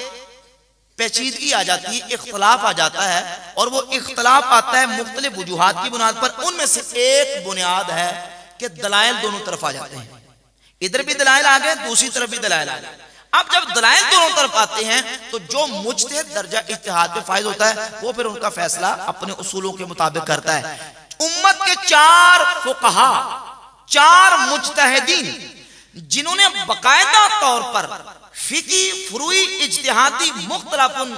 पेचीदगी आ जाती है, इख्तलाफ आ जाता है, और वो इख्तलाफ आता है मुख्तलिफ वजूहात की बुनियाद पर। उनमें से एक बुनियाद है कि दलाइल दोनों तरफ आ जाते हैं, इधर भी दलाइल आ गए, दूसरी तरफ भी दलाइल आ गए। अब जब दलाइल दोनों तरफ आते हैं तो जो मुज्तहिद दर्जा इज्तिहाद पे फायदा होता है वो फिर उनका फैसला अपने उसूलों के मुताबिक करता है। उम्मत के 4 फुक़हा, 4 मुज्तहिदीन जिन्होंने बाकायदा तौर पर फिकी फुरूई इज्तिहादी मुख्तलिफुन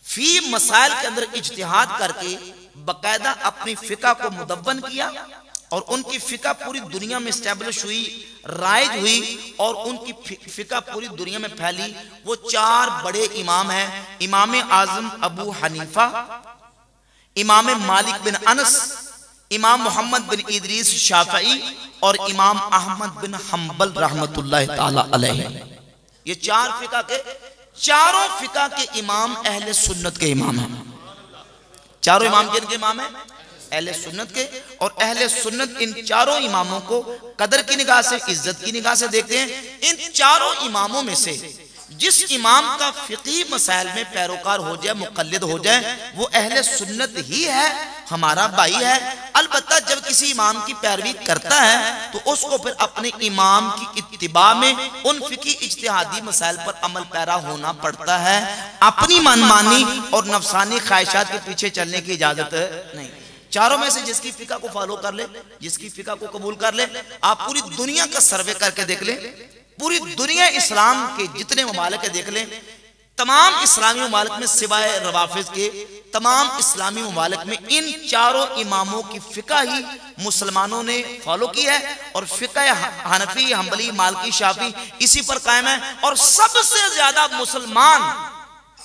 फी मसाइल के अंदर इज्तिहाद करके बाकायदा अपनी फिका को मुदव्वन किया और उनकी फिका पूरी दुनिया में स्टैब्लिश हुई, राइज हुई और उनकी फिका पूरी दुनिया में फैली। वो 4 बड़े इमाम हैं, इमाम आज़म अबू हनीफा, इमाम मालिक बिन अनस, इमाम मोहम्मद बिन इदरीस शाफ़ई और इमाम अहमद बिन हम्बल रहमतुल्लाह ताला अलैह। ये 4 फिका के, चारों फिका के इमाम अहले सुन्नत के इमाम हैं। चारों इमाम किनके इमाम है? अहले सुन्नत के। और अहले सुन्नत इन चारों इमामों को कदर की निगाह से, इज्जत की निगाह से देखते हैं। इन चारों इमामों में से जिस इमाम का फिक़ही मसाइल में पैरोकार हो जाए, मुक़ल्लिद हो जाए, वो अहले सुन्नत ही है, हमारा भाई है। अलबत्ता जब किसी इमाम की पैरवी करता है तो उसको फिर अपने इमाम की इत्तिबा में उन फिक़ही इज्तिहादी मसाइल पर अमल पैरा होना पड़ता है। अपनी मनमानी और नफसानी ख्वाहिशात के पीछे चलने की इजाजत नहीं। चारों में से जिसकी फिक़ा को फॉलो कर ले, जिसकी फिक़ा को कबूल कर ले, आप पूरी दुनिया का सर्वे करके देख ले, पूरी दुनिया इस्लाम के जितने ममालिक देख लें, तमाम इस्लामी ममालिक में सिवाय रवाफिज के तमाम इस्लामी ममालिक में इन चारों इमामों की फिक़ा ही मुसलमानों ने फॉलो की है। और फिक़ा हनफी, हम्बली, मालिकी, शाफी इसी पर कायम है। और सबसे ज्यादा मुसलमान,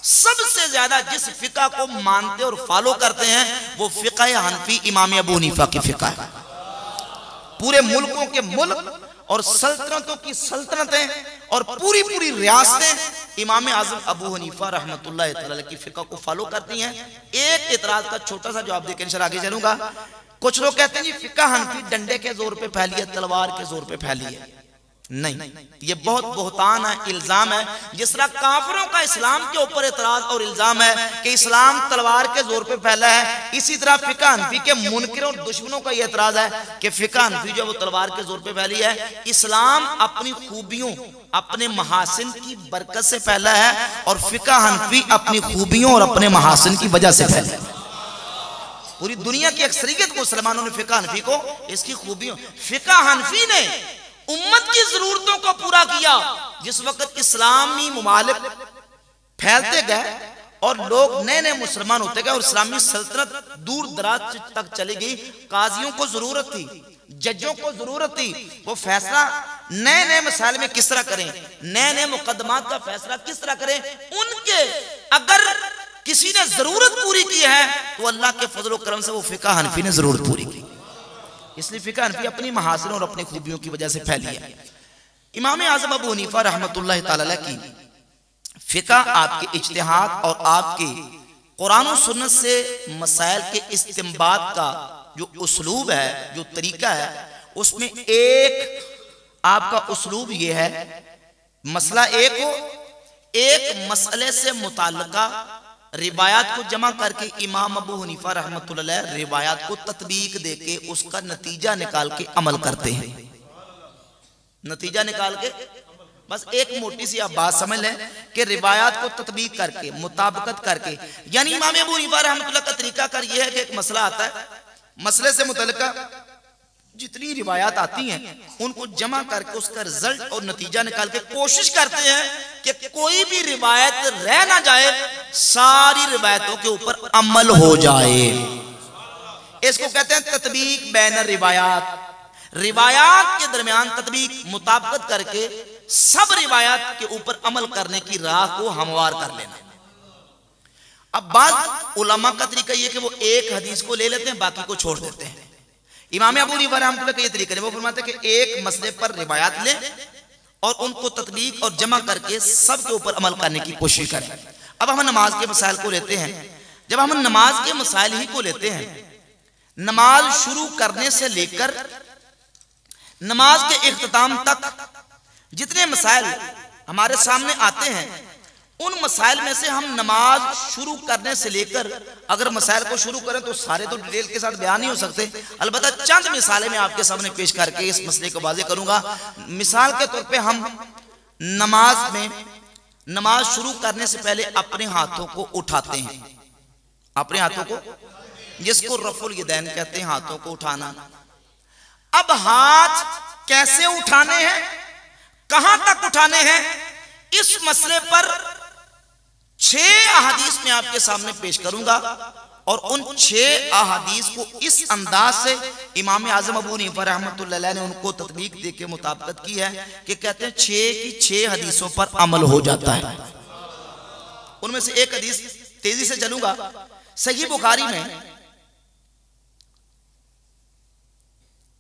सबसे ज्यादा जिस फिक़ा को मानते और फॉलो करते हैं वो फिक़ा हनफी इमाम अबू हनीफा की फिक़ा है। पूरे मुल्कों के मुल्क और सल्तनतों की सल्तनतें और पूरी पूरी रियासतें इमाम आज़म अबू हनीफा रहमतुल्लाह तआला की फिक़ा को फॉलो करती हैं। एक इतराज का छोटा सा जवाब देकर इंशाअल्लाह आगे चलूंगा। कुछ लोग कहते हैं जी फिक़ा हनफी डंडे के जोर पे फैली है, तलवार के जोर पे फैली है। नहीं, ये बहुत बहुतान है, इल्जाम है। जिस तरह काफिरों का इस्लाम के ऊपर इतराज और इल्जाम है कि इस्लाम तलवार के जोर पे फैला है, इसी तरह फिक़ा हनफी के मुनकिरों और दुश्मनों का ये इतराज है कि फिक़ा हनफी जो वो तलवार के जोर पे फैली है। इस्लाम अपनी खूबियों, अपने महासिन की बरकत से फैला है और फिक़ा हनफी अपनी खूबियों और अपने महासिन की वजह से फैला है। पूरी दुनिया की अक्सरियत मुसलमानों ने फिक़ा हनफी को इसकी खूबियों, फिक़ा हनफी ने उम्मत की जरूरतों को पूरा किया। जिस वक्त इस्लामी मुमालिक फैलते गए और लोग नए नए मुसलमान होते गए और इस्लामी सल्तनत दूर दराज तक चली गई, काजियों को जरूरत थी, जजों को जरूरत थी, वो फैसला नए नए मसाइल में किस तरह करें, नए नए मुकदमात का फैसला किस तरह करें। उनके अगर किसी ने जरूरत पूरी की है तो अल्लाह के फजल और करम से वो फिक़ा हनफी ने जरूरत पूरी की। इसलिए फिक़ा हनफी अपनी महासिन और अपनी खूबियों की वजह से फैली है। इमाम आज़म अबू हनीफा रहमतुल्लाह तआला की फिक़ा आपके इज्तिहाद और आपके कुरान और सुन्नत से मसाइल के इस्तिंबात का जो उसलूब है, जो तरीका है, उसमें एक आपका उसलूब ये है, मसला एक हो, एक मसले से मुताल्लिका रिवायात को जमा करके इमाम अबू हनीफा रहमतुल्लाह अलैह रिवायात को तत्बीक देके उसका नतीजा निकाल के अमल करते हैं। नतीजा निकाल के बस एक मोटी सी आप बात समझ लें कि रिवायात को तत्बीक करके, मुताबिकत करके, यानी इमाम अबू हनीफा रहमतुल्लाह का तरीका कर यह है कि एक मसला आता है, मसले से मुतल्लिका जितनी रिवायात आती हैं उनको जमा करके उसका रिजल्ट और नतीजा निकाल के कोशिश करते हैं कि कोई भी रिवायत रह ना जाए, सारी रिवायतों के ऊपर अमल हो जाए। इसको कहते हैं तत्बीक बैन रिवायात। रिवायात के दरमियान तत्बीक, मुताबिकत करके सब रिवायात के ऊपर अमल करने की राह को हमवार कर लेना। अब बाद उलमा का तरीका यह कि वो एक हदीस को ले लेते हैं, बाकी को छोड़ देते हैं। इमाम अबू हनीफा रहमतुल्लाह का ये तरीका है, वो फरमाते हैं कि एक मसले पर रिवायात लें और उनको तत्बीक और जमा करके सब के ऊपर अमल करने की कोशिश करें। अब हम नमाज के मसाइल को लेते हैं। जब हम नमाज के मसाइल ही को लेते हैं, नमाज शुरू करने से लेकर नमाज के इख्तिताम तक जितने मसाइल हमारे सामने आते हैं, उन मसाइल में से हम नमाज शुरू करने से लेकर, अगर मसाइल को शुरू करें तो सारे तो डिटेल के साथ बयान नहीं हो सकते, अलबत्ता चंद मिसालें मैं आपके सामने पेश करके इस मसले को वाज़ेह करूंगा। मिसाल के तौर पे हम नमाज में, नमाज शुरू करने से पहले अपने हाथों को उठाते हैं, अपने हाथों को, जिसको रफुल यदैन कहते हैं, हाथों को उठाना। अब हाथ कैसे उठाने हैं, कहां तक उठाने हैं, इस मसले पर 6 अहादीस में आपके सामने पेश करूंगा और उन 6 अहादीस को इस अंदाज से इमाम आज़म अबू हनीफा रहमतुल्लाह अलैह ने उनको तत्बीक देके मुताबिकत की है कि कहते हैं 6 की 6 हदीसों पर अमल हो जाता है। उनमें से एक हदीस तेजी से चलूंगा, सही बुखारी में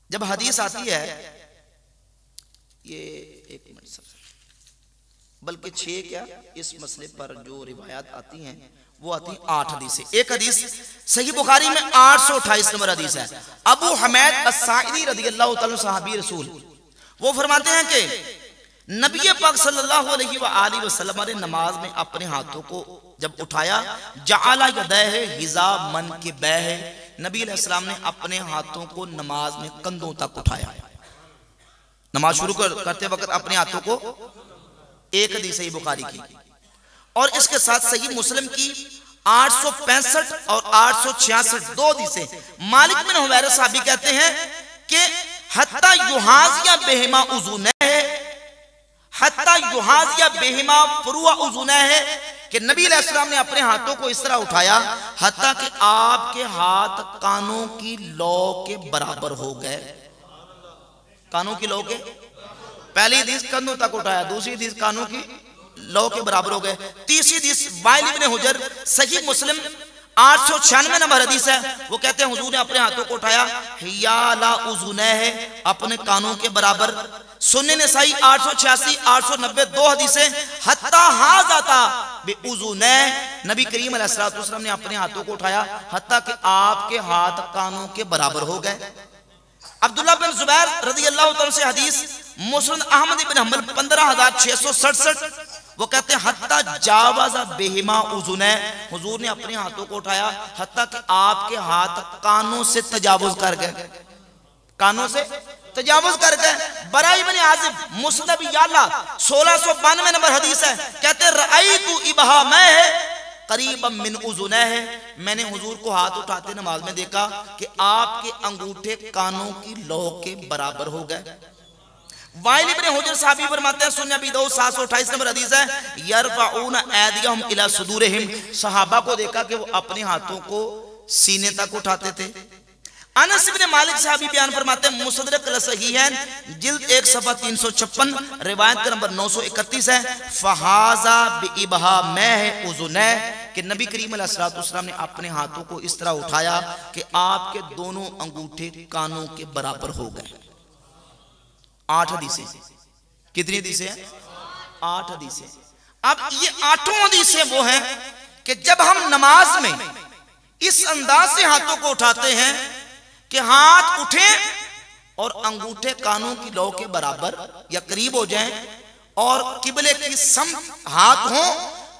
जब हदीस आती है, ये एक मिनट सर, बल्कि 6 क्या, इस मसले पर जो रिवायात आती हैं वो आती हैं 8 हदीसें। एक हदीस सही बुखारी में 828 नंबर हदीस है। अबू हमीद अस्साइदी रज़ियल्लाहु ताला सहाबी रसूल, वो फरमाते हैं कि नबी पाक सल्लल्लाहु अलैहि वसल्लम ने नमाज में अपने हाथों को जब उठाया, जअला यदैहि हिज़ा मनकिबैहि, नबी अलैहिस्सलाम ने अपने हाथों को नमाज में कंधों तक उठाया। नमाज शुरू करते वक्त अपने हाथों को, एक हदीस सही बुखारी की, और इसके साथ सही मुस्लिम की 865 और 866 दो हदीसें। मालिक बिन हुवैरिस साहबी कहते हैं कि हत्ता युहाज़िया बेहिमा उज़ुनैहि, हत्ता युहाज़िया बेहिमा फुरुआ उज़ुनैहि, कि नबी अलैहिस्सलाम ने अपने हाथों को इस तरह उठाया हत्ता कि आपके हाथ कानों की लौ के बराबर हो गए। कानों की लौ के, पहली हदीस कंधों तक उठाया, दूसरी हदीस कानों की लौ के बराबर हो गए, तीसरी हदीस वाइल इब्न हुजर सही मुस्लिम 896 नंबर हदीस है। वो कहते हैं हुजूर ने अपने हाथों को उठाया हियाला उज़ुनैहि, अपने कानों के बराबर। सुन्नन नसाई 886 890 दो हदीसें। हत्ता हाज़ाता बिउज़ुनैहि, नबी करीम अलैहिस्सलातु वस्सलाम ने अपने हाथों को उठाया हत्ता कि आपके हाथ कानों के बराबर हो गए। अब्दुल्लाह बिन जुबैर रज़ियल्लाहु तआला से हदीस मुस्नद अहमद इब्न हंबल 15667, वो कहते हैं हत्ता जावाज़ा बेहिमा उज़ुनैहि, हुजूर ने अपने हाथों को उठाया हत्ता कि आपके हाथ कानों से तजावुज कर गए, कानों से तजावुज कर गए। बरा इब्न आज़िब मुस्नद याला 1692 नंबर हदीस है। कहते हैं रअयतु इबहामैहि करीबम मिन उज़ुनैहि, मैंने हुजूर को हाथ उठाते नमाज में देखा कि आपके अंगूठे कानों की लौ के बराबर हो गए। वाइल इब्न हुजर साहबी फरमाते हैं सुन्नत अबी दाऊद 728 नंबर हदीस है, यरफऊना ऐदियहुम इला सुदूरिहिम, सहाबा को देखा कि वो अपने हाथों को सीने तक उठाते थे। अनस इब्न मालिक साहबी बयान फरमाते हैं मुसद्दरक लसहीहैन जिल्द 1 सफ़ा 356, रिवायत का नंबर 931 है, फहाजा बिइबहामैहि उज़ुनैहि, कि नबी करीम अलैहिस्सलातु वस्सलाम ने अपने हाथों को इस तरह उठाया कि आपके दोनों अंगूठे कानों के बराबर हो गए। 8 हदीसें। कितनी हदीसें हैं? 8 हदीसें। अब ये 8 हदीसें वो हैं कि जब हम नमाज में इस अंदाज से हाथों को उठाते हैं कि हाथ उठे और अंगूठे कानों की लौ के बराबर या करीब हो जाएं, और किबले की सम हाथ हो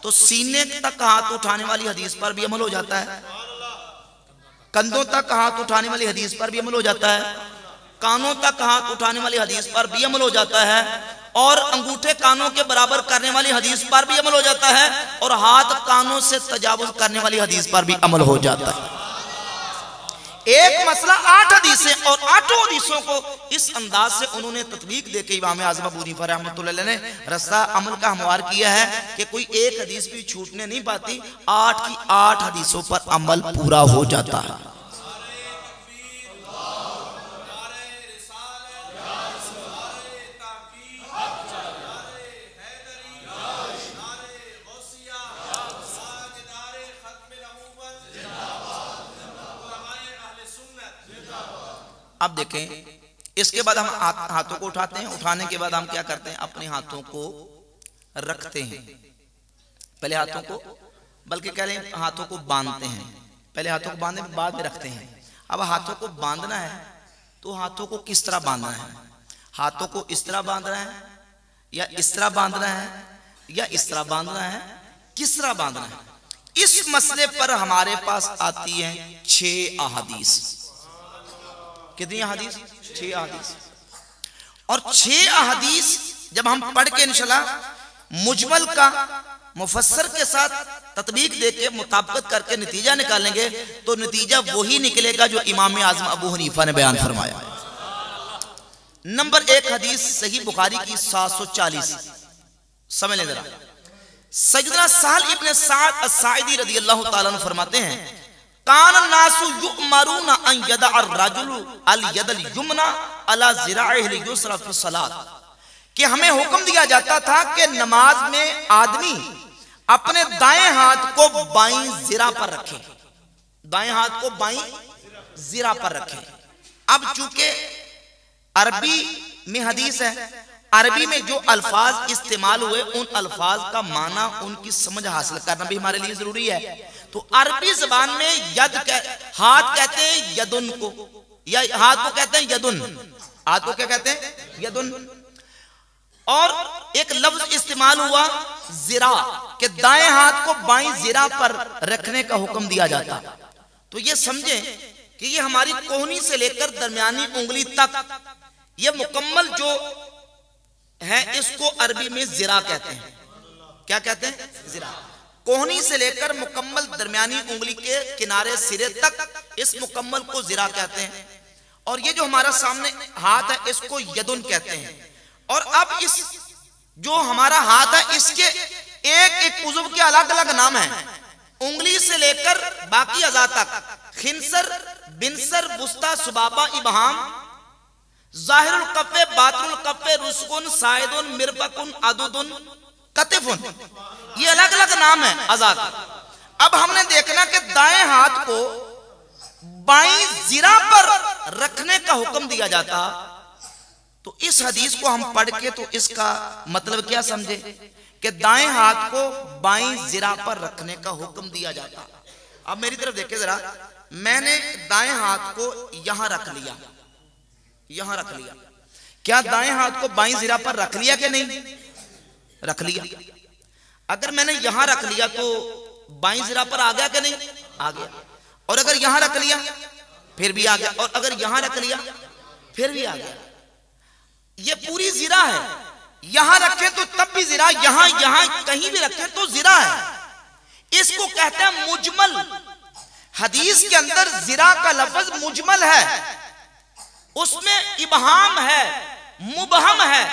तो सीने तक हाथ उठाने वाली हदीस पर भी अमल हो जाता है, कंधों तक हाथ उठाने वाली हदीस पर भी अमल हो जाता है, कानों तक हाथ उठाने वाली हदीस पर भी अमल हो जाता है, और अंगूठे कानों के बराबर करने वाली हदीस पर भी अमल हो जाता है, और हाथ कानों से तजावुज करने वाली हदीस पर भी अमल हो जाता है। एक मसला 8 हदीसें, और 8 हदीसों को इस अंदाज से उन्होंने तत्वीक देके इमाम आज़म अबू हनीफा रहमतुल्लाह अलैह ने रस्ता अमल का हमवार किया है कि कोई एक हदीस भी छूटने नहीं पाती, 8 की 8 हदीसों पर अमल पूरा हो जाता है। अब देखें, इसके बाद हम हाथों को उठाते हैं, उठाने के बाद हम क्या करते हैं, अपने हाथों को रखते हैं। पहले हाथों को, बल्कि कह लें हाथों को बांधते हैं, पहले हाथों को बांधने बाद में रखते हैं। अब हाथों को बांधना है तो हाथों को किस तरह बांधना है? हाथों को इस तरह बांधना है या इस तरह बांधना है या इस तरह बांधना है, किस तरह बांधना है? इस मसले पर हमारे पास आती है 6 अहादीस। कितनी अहादीस? 6 अहादीस। और 6 अहादीस जब हम पढ़ के इंशाल्लाह मुजमल का मुफस्सर के साथ तत्बीक देके मुताबिकत करके नतीजा निकालेंगे तो नतीजा वही निकलेगा जो इमाम आज़म अबू हनीफा ने बयान फरमाया। नंबर 1 हदीस सही बुखारी की 740, समझ लें जरा। सैयदना सहल इब्न सअद अस्साइदी रज़ियल्लाहु ताला अन्हु फरमाते हैं कान नासु युअमरुना अन यदा अर्रजुलु अल यदल युमना अला ज़िराइहिल युसरा फी सलात, कि हमें हुक्म दिया जाता था कि नमाज में आदमी अपने दाएं हाथ को बाईं ज़िरा पर रखे, दाएं हाथ को बाईं ज़िरा पर रखे। अब चूंकि अरबी में हदीस है अरबी में जो अल्फाज इस्तेमाल हुए उन अल्फाज का माना, उनकी समझ हासिल करना भी हमारे लिए जरूरी है। तो अरबी जबान में हाथ कहते हैं यदुन को, या हाथ को कहते हैं यदुन, हाथ को क्या कहते हैं? यदुन। और एक लफ्ज इस्तेमाल हुआ जिरा, कि दाएं हाथ को बाईं जिरा पर रखने का हुक्म दिया जाता। तो ये समझें कि ये हमारी कोहनी से लेकर दरमियानी उंगली तक ये मुकम्मल जो है इसको अरबी में जिरा कहते हैं। क्या कहते हैं? जिरा। कोहनी से लेकर मुकम्मल दरमियानी उंगली के किनारे सिरे तक इस मुकम्मल को जिरा कहते हैं। और ये जो हमारा सामने हाथ है इसको यदुन कहते हैं। और अब इस जो हमारा हाथ है इसके एक एक उज़्व के अलग अलग नाम हैं। उंगली से लेकर बाकी अज़ा तक खिंसर, बिनसर, बुस्ता, सुबाबा, इबहाम, ज़ाहिरुल कफ़े, बातिनुल कफ़े, रुस्कुन, साइदुन, मिरफकुन, अदुदुन, कतिफुन, ये अलग अलग नाम है अज़ा के। अब हमने देखना कि दाएं हाथ को बाईं जिरा पर रखने का हुक्म दिया जाता। तो इस हदीस को हम पढ़ के तो इसका मतलब क्या समझे कि दाएं हाथ को बाईं जिरा पर रखने का हुक्म दिया जाता। अब मेरी तरफ देखे जरा, मैंने दाएं हाथ को यहां रख लिया, यहां रख लिया। क्या दाएं हाथ को बाईं जिरा पर रख लिया कि नहीं? रख लिया। अगर मैंने यहां रख लिया तो बाईं जिरा पर आ गया कि नहीं? आ गया। और अगर यहां रख लिया फिर भी आ गया, और अगर यहां रख लिया फिर भी आ गया। ये पूरी जिरा है। यहां रखे तो तब भी जिरा, यहां यहां कहीं भी रखे तो जिरा है। इसको कहते हैं मुजमल। हदीस के अंदर जिरा का लफ्ज मुजमल है, उसमें इबहाम है, मुबहम है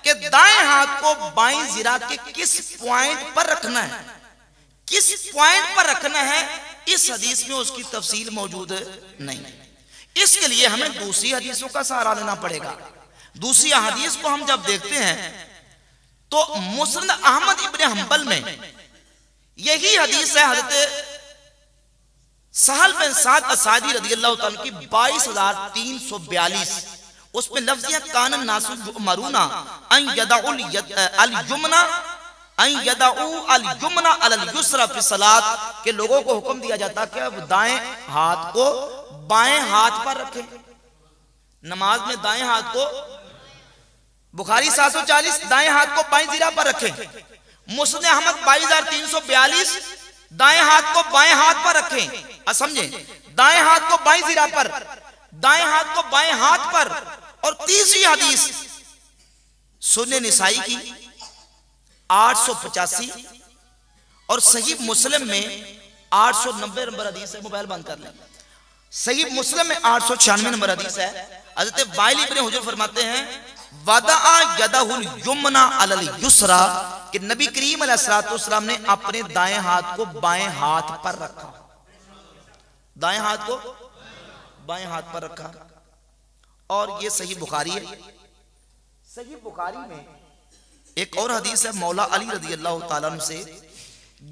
कि दाएं हाथ को बाईं जिरा के किस पॉइंट पर रखना है, किस पॉइंट पर रखना है। इस हदीस में उसकी तफसील मौजूद नहीं। इसके लिए हमें दूसरी हदीसों का सहारा लेना पड़ेगा। दूसरी हदीस को हम जब देखते हैं तो मुस्नद अहमद इब्न हंबल में यही हदीस है हजरत सहल बिन साद असादी रदियल्लाहु ताला की 22,342। उसमें लफ्ज़ कानन नासु मरूना अन यदउल अल जुमना अन यदउ अल जुमना अल युसरा फी सलात, के लोगों को हुक्म दिया जाता कि अब दाएं हाथ को बाएं हाथ पर रखें नमाज में। दाएं हाथ को बुखारी 740 दाएं हाथ को बाएं जिरा पर रखें। मुस्नद अहमद 22,342 दाएं हाथ को बाएं हाथ पर रखें। समझे, दाएं हाथ को बाएं जिरा पर, दाएं हाथ को बाएं हाथ पर। और तीसरी हदीस सुन्ने निसाई की 885 और सही मुस्लिम में 890 नंबर हदीस है। मोबाइल बंद कर लें। सही मुस्लिम में 896 नंबर हदीस है। हज़रत वाइल इब्न हुजर फरमाते हैं वदा यदहुल युमना अलल युसरा, कि नबी करीम अलैहिस्सलाम ने अपने दाएं हाथ को बाएं हाथ पर रखा, दाएं हाथ को बाएं हाथ पर रखा। और ये सही बुखारी है। सही बुखारी में एक और हदीस है मौला अली रदियल्लाहु ताला अन्हु से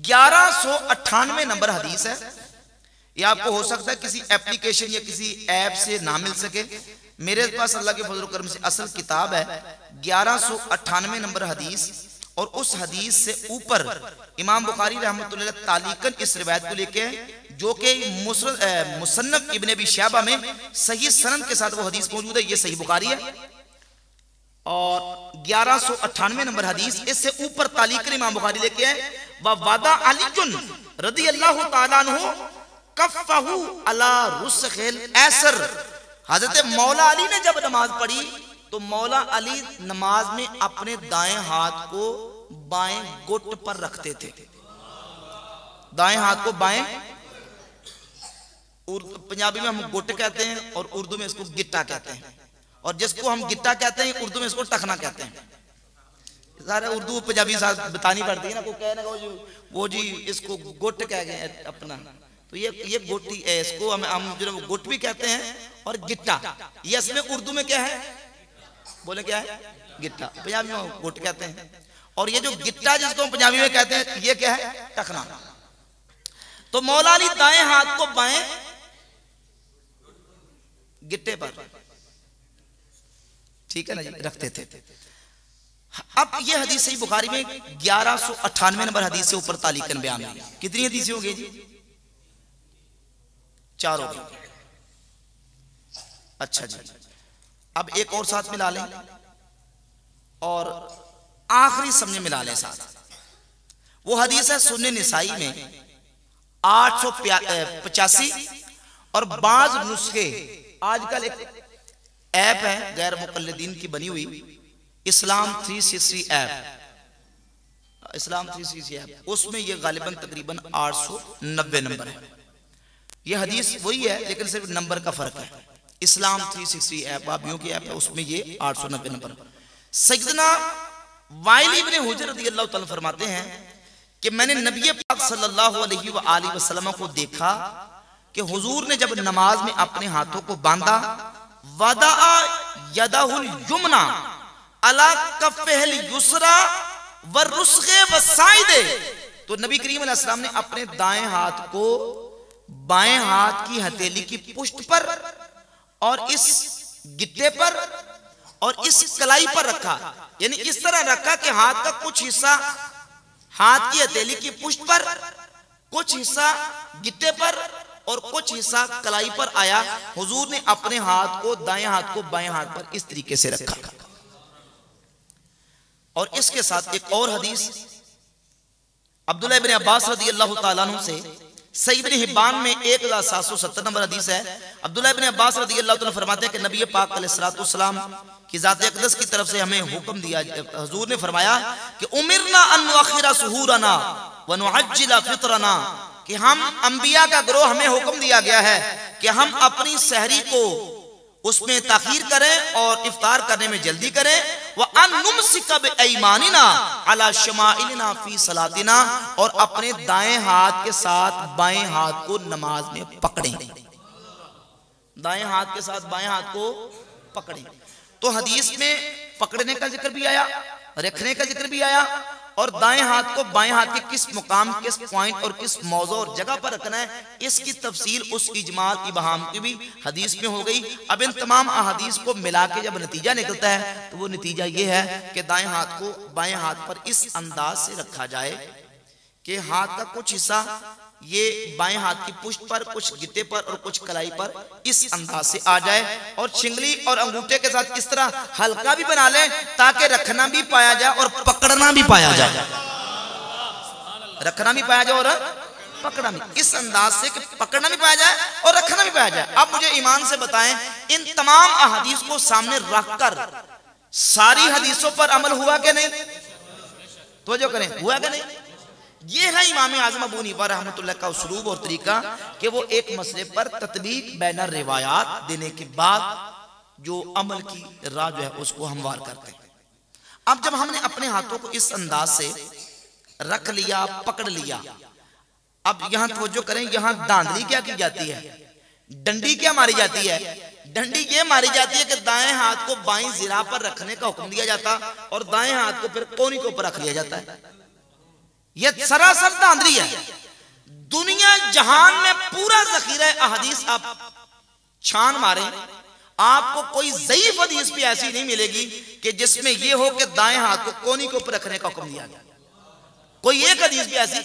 1198 नंबर हदीस है। ये आपको हो सकता है किसी एप्लीकेशन या किसी ऐप से ना मिल सके। मेरे पास अल्लाह के फजल करम से असल किताब है 1198 नंबर हदीस। और उस हदीस से ऊपर इमाम बुखारी रहमतुल्लाह अलैह तालीकन इस रिवायत को लेके जो कि मुसन्नफ इब्न अबी शैबा में सही सनद के साथ वो हदीस मौजूद है। ये सही बुखारी है। और 1198 नंबर हदीस इससे ऊपर तालीकन इमाम बुखारी लेके है वदा अलीजुन रदियल्लाहु ताला अन्हु कफ़हु अला रुस्खिल ऐसर। हजरत मौला अली ने जब नमाज पढ़ी तो मौला अली नमाज में अपने दाएं हाथ को बाएं गुट पर रखते थे। दाएं हाथ को बाएं, पंजाबी में हम गुट कहते हैं और उर्दू में इसको गिट्टा कहते हैं। और जिसको हम गिट्टा कहते हैं उर्दू में इसको टखना कहते हैं। सारे उर्दू पंजाबी साथ बतानी पड़ती है ना। कोई कहे ना वो जी इसको गुट कह गए अपना, तो ये गोटी है। इसको हम जो गुट भी कहते हैं और गिट्टा। ये इसमें उर्दू में क्या है, बोले क्या है? गिट्टा। पंजाबी में गुट कहते हैं। और ये जो गिट्टा जिसको पंजाबी में कहते हैं ये क्या है? टखना। तो मौला अली दाएं हाथ को बाएं गिट्टे पर, ठीक है ना जी, रखते थे। अब ये हदीस सही बुखारी में 1198 नंबर हदीस से ऊपर तालीकन बयान है। कितनी हदीसें हो गई जी? 4 हो गई। अच्छा जी, अब एक और साथ मिला लें और आखिरी समझे मिला लें साथ। वो हदीस है सुन्ने निसाई में 885 और बाज नुस्खे, आजकल एक ऐप है गैर मुकल्लिदीन की बनी हुई इस्लाम 360 ऐप, इस्लाम 360 ऐप, उसमें ये गालिबन तकरीबन 890 नंबर है। ये हदीस वही है लेकिन सिर्फ नंबर का फर्क है। इस्लाम 360 ऐप वाबियों की ऐप है, उसमें ये 890 नंबर। सैयदना वाइल इब्न हुजर रदियल्लाहु ताला फरमाते हैं कि मैंने नबी पाक सल्लल्लाहु अलैहि वसल्लम को देखा कि हुजूर ने जब नमाज में अपने हाथों को बांधा, वदा यदाहुल युमना अला कफ़िल युसरा व रुस्गे व साइदे, तो नबी करीम अलैहि सलाम ने अपने दाएं हाथ को बाएं हाथ की हथेली की पुष्ट पर और इस गिट्टे पर और इस कलाई पर रखा, यानी इस तरह रखा कि हाथ का कुछ हिस्सा हाथ की हथेली की पुष्ट पर, कुछ हिस्सा गिट्टे पर और कुछ हिस्सा कलाई पर आया। हुजूर ने अपने हाथ को दाएं हाथ को बाएं हाथ पर इस तरीके से रखा। और इसके साथ एक और हदीस अब्दुल्लाह इब्न अब्बास रदियल्लाहु ताला अन्हु से सही इब्न हिब्बान में 1770 नंबर हदीस है। अब्दुल्लाह इब्न अब्बास रदियल्लाहु ताला फरमाते हैं कि नबी पाक अलैहिस्सलातु वस्सलाम की ज़ात अक़दस की तरफ से हमें हुक्म दिया, हुजूर ने फरमाया कि उमिरना अन नुअख़िरा सुहूरना व नुअज्जिला फित्रना, कि हम अंबिया का ग्रोह, हमें हुक्म दिया गया है कि हम अपनी सहरी को उसमें ताखीर करें और इफ्तार करने में जल्दी करें। व अन नुमसिका बिअयमानिना अला शमाइलिना फी सलातिना, और अपने दाएं हाथ के साथ बाएं हाथ को नमाज में पकड़ें, दाएं हाथ के साथ बाएं हाथ को पकड़ें। तो हदीस में पकड़ने का जिक्र भी आया, रखने का जिक्र भी आया, और दाएं हाथ को बाएं हाथ के किस मुकाम, किस पॉइंट और किस मौजू और जगह पर रखना है, इसकी तफसील उस इजमाल इबहाम की भी हदीस में हो गई। अब इन तमाम अहादीस को मिला के जब नतीजा निकलता है तो वो नतीजा ये है कि दाएं हाथ को बाएं हाथ पर इस अंदाज से रखा जाए कि हाथ का कुछ हिस्सा ये बाएं हाथ की पुष्ट पर, कुछ गिट्टे पर और कुछ कलाई पर इस अंदाज से आ जाए, और चिंगली और अंगूठे के साथ इस तरह हल्का भी बना ले ताकि रखना भी पाया जाए और पकड़ना भी पाया जाए, रखना भी पाया जाए और पकड़ना भी, इस अंदाज से कि पकड़ना भी पाया जाए और रखना भी पाया जाए। अब मुझे ईमान से बताएं, इन तमाम अहादीस को सामने रखकर सारी हदीसों पर अमल हुआ कि नहीं? तो जो करें, हुआ कि नहीं? ये है इमाम आज़म अबू हनीफा रहमतुल्लाह का उसलूब और तरीका कि वो एक मसले पर तत्बीक बैन रिवायात देने के बाद जो अमल की राह जो है उसको हमवार करते हैं। अब जब हमने अपने हाथों को इस अंदाज से रख लिया, पकड़ लिया, अब यहां तवज्जो करें, यहां दांदली क्या की जाती है, डंडी क्या मारी जाती है? डंडी ये मारी जाती है कि दाएं हाथ को बाईं जिरा पर रखने का हुक्म दिया जाता और दाएं हाथ को फिर कोनी के ऊपर रख लिया जाता है। यह सरासर धांधली है। दुनिया जहान में पूरा जखीरा अहदीस आप छान मारे, आपको कोई ज़ईफ हदीस भी ऐसी नहीं मिलेगी कि जिसमें यह हो कि दाएं हाथ को कोनी के ऊपर रखने का हुक्म दिया गया। कोई एक हदीस भी ऐसी